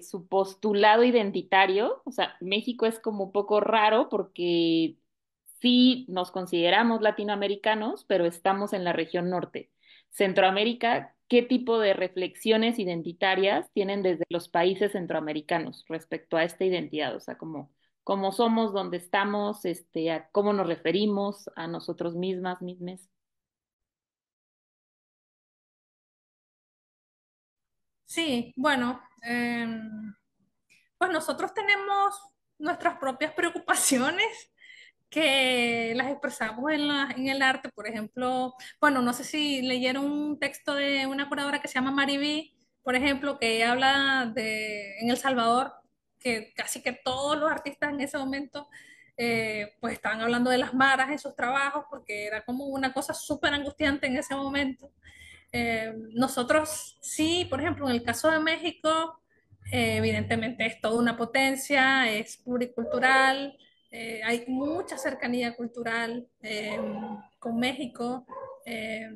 su postulado identitario. O sea, México es como un poco raro porque sí nos consideramos latinoamericanos, pero estamos en la región norte. Centroamérica, ¿qué tipo de reflexiones identitarias tienen desde los países centroamericanos respecto a esta identidad? O sea, cómo somos, dónde estamos, a cómo nos referimos a nosotros mismas, mismes. Sí, bueno, pues nosotros tenemos nuestras propias preocupaciones que las expresamos en el arte. Por ejemplo, bueno, no sé si leyeron un texto de una curadora que se llama Mariví, por ejemplo, que habla de en El Salvador, que casi que todos los artistas en ese momento pues estaban hablando de las maras en sus trabajos, porque era como una cosa súper angustiante en ese momento. Nosotros sí, por ejemplo, en el caso de México, evidentemente es toda una potencia, es pluricultural, hay mucha cercanía cultural con México, eh,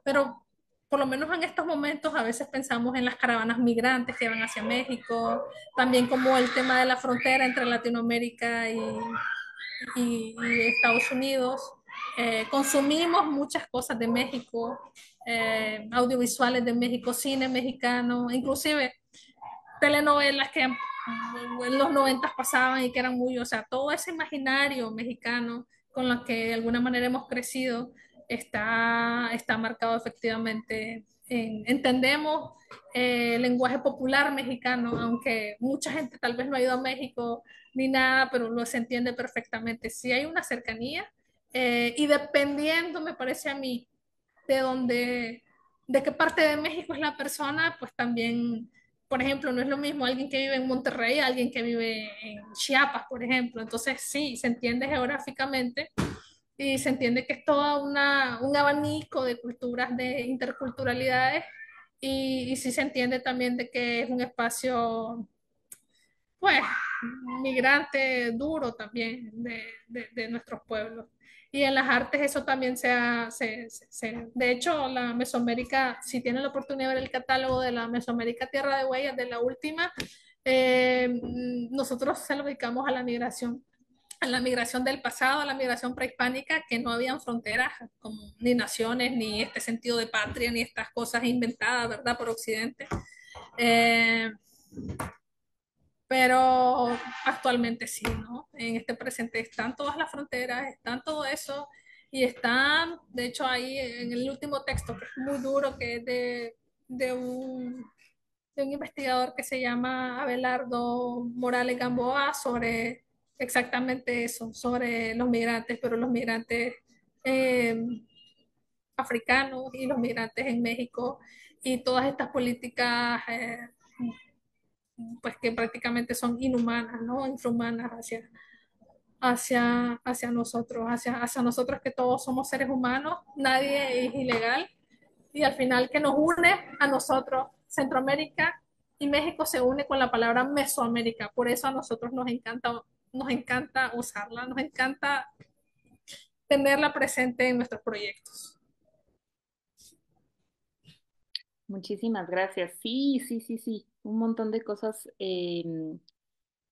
pero por lo menos en estos momentos a veces pensamos en las caravanas migrantes que van hacia México, también como el tema de la frontera entre Latinoamérica y Estados Unidos. Consumimos muchas cosas de México, audiovisuales de México, cine mexicano, inclusive telenovelas que en los 90 pasaban y que eran muy, o sea, todo ese imaginario mexicano con lo que de alguna manera hemos crecido está marcado efectivamente. Entendemos el lenguaje popular mexicano, aunque mucha gente tal vez no ha ido a México ni nada, pero lo se entiende perfectamente. Sí hay una cercanía y dependiendo, me parece a mí, de dónde, de qué parte de México es la persona, pues también, por ejemplo, no es lo mismo alguien que vive en Monterrey a alguien que vive en Chiapas, por ejemplo. Entonces, sí, se entiende geográficamente y se entiende que es todo un abanico de culturas, de interculturalidades, y sí se entiende también de que es un espacio pues, migrante duro también de nuestros pueblos. Y en las artes eso también de hecho, la Mesoamérica, si tienen la oportunidad de ver el catálogo de la Mesoamérica Tierra de Huellas, de la última, nosotros se lo dedicamos a la migración del pasado, a la migración prehispánica, que no habían fronteras, como, ni naciones, ni este sentido de patria, ni estas cosas inventadas, ¿verdad?, por Occidente. Eh, pero actualmente sí, ¿no? En este presente están todas las fronteras, están todo eso, y están, de hecho, ahí en el último texto, que es muy duro, que es de un, de un investigador que se llama Abelardo Morales Gamboa, sobre exactamente eso, sobre los migrantes, pero los migrantes eh, africanos y los migrantes en México y todas estas políticas pues que prácticamente son inhumanas, ¿no? Infrahumanas hacia nosotros, hacia nosotros que todos somos seres humanos, nadie es ilegal y al final que nos une a nosotros, Centroamérica y México se une con la palabra Mesoamérica, por eso a nosotros nos encanta usarla, nos encanta tenerla presente en nuestros proyectos. Muchísimas gracias. Sí, sí, sí, sí. Un montón de cosas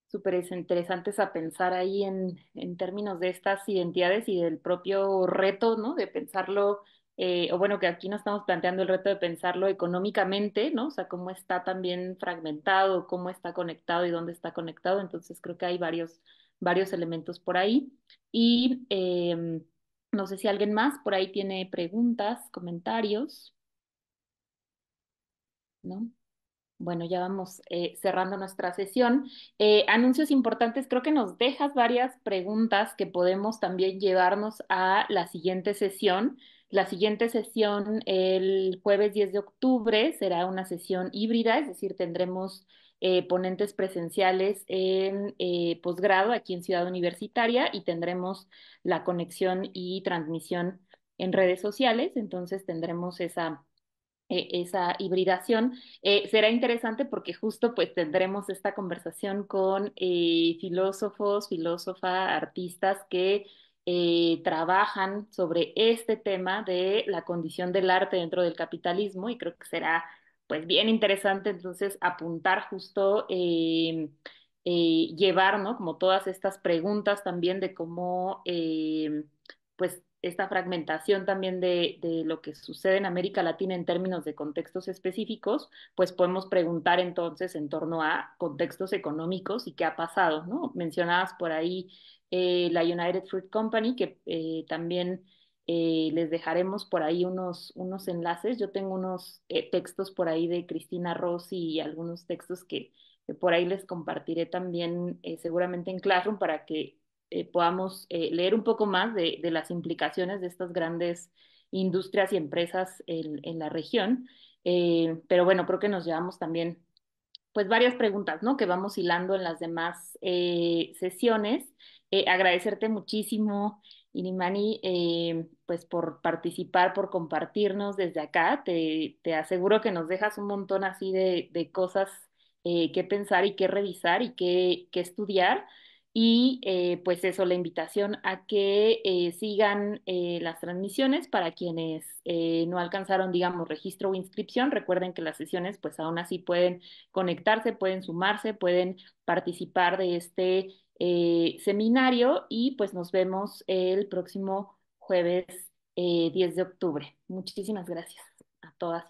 súper interesantes a pensar ahí en términos de estas identidades y del propio reto, ¿no? De pensarlo, o bueno, que aquí nos estamos planteando el reto de pensarlo económicamente, ¿no? O sea, cómo está también fragmentado, cómo está conectado y dónde está conectado. Entonces creo que hay varios elementos por ahí. Y no sé si alguien más por ahí tiene preguntas, comentarios, ¿no? Bueno, ya vamos cerrando nuestra sesión. Anuncios importantes, creo que nos dejas varias preguntas que podemos también llevarnos a la siguiente sesión. La siguiente sesión, el jueves 10 de octubre, será una sesión híbrida, es decir, tendremos ponentes presenciales en posgrado aquí en Ciudad Universitaria y tendremos la conexión y transmisión en redes sociales, entonces tendremos esa hibridación. Será interesante porque justo pues tendremos esta conversación con filósofos, filósofas, artistas que trabajan sobre este tema de la condición del arte dentro del capitalismo y creo que será pues bien interesante entonces apuntar justo llevar, ¿no? Como todas estas preguntas también de cómo pues esta fragmentación también de lo que sucede en América Latina en términos de contextos específicos, pues podemos preguntar entonces en torno a contextos económicos y qué ha pasado, ¿no? Mencionabas por ahí la United Fruit Company, que también les dejaremos por ahí unos enlaces. Yo tengo unos textos por ahí de Cristina Rossi y algunos textos que por ahí les compartiré también seguramente en Classroom para que podamos leer un poco más de las implicaciones de estas grandes industrias y empresas en la región. Pero bueno, creo que nos llevamos también pues varias preguntas, ¿no? Que vamos hilando en las demás sesiones. Agradecerte muchísimo, Inimani, pues por participar, por compartirnos desde acá. Te aseguro que nos dejas un montón así de cosas que pensar y que revisar y que estudiar. Y pues eso, la invitación a que sigan las transmisiones para quienes no alcanzaron, digamos, registro o inscripción. Recuerden que las sesiones pues aún así pueden conectarse, pueden sumarse, pueden participar de este seminario y pues nos vemos el próximo jueves 10 de octubre. Muchísimas gracias a todas.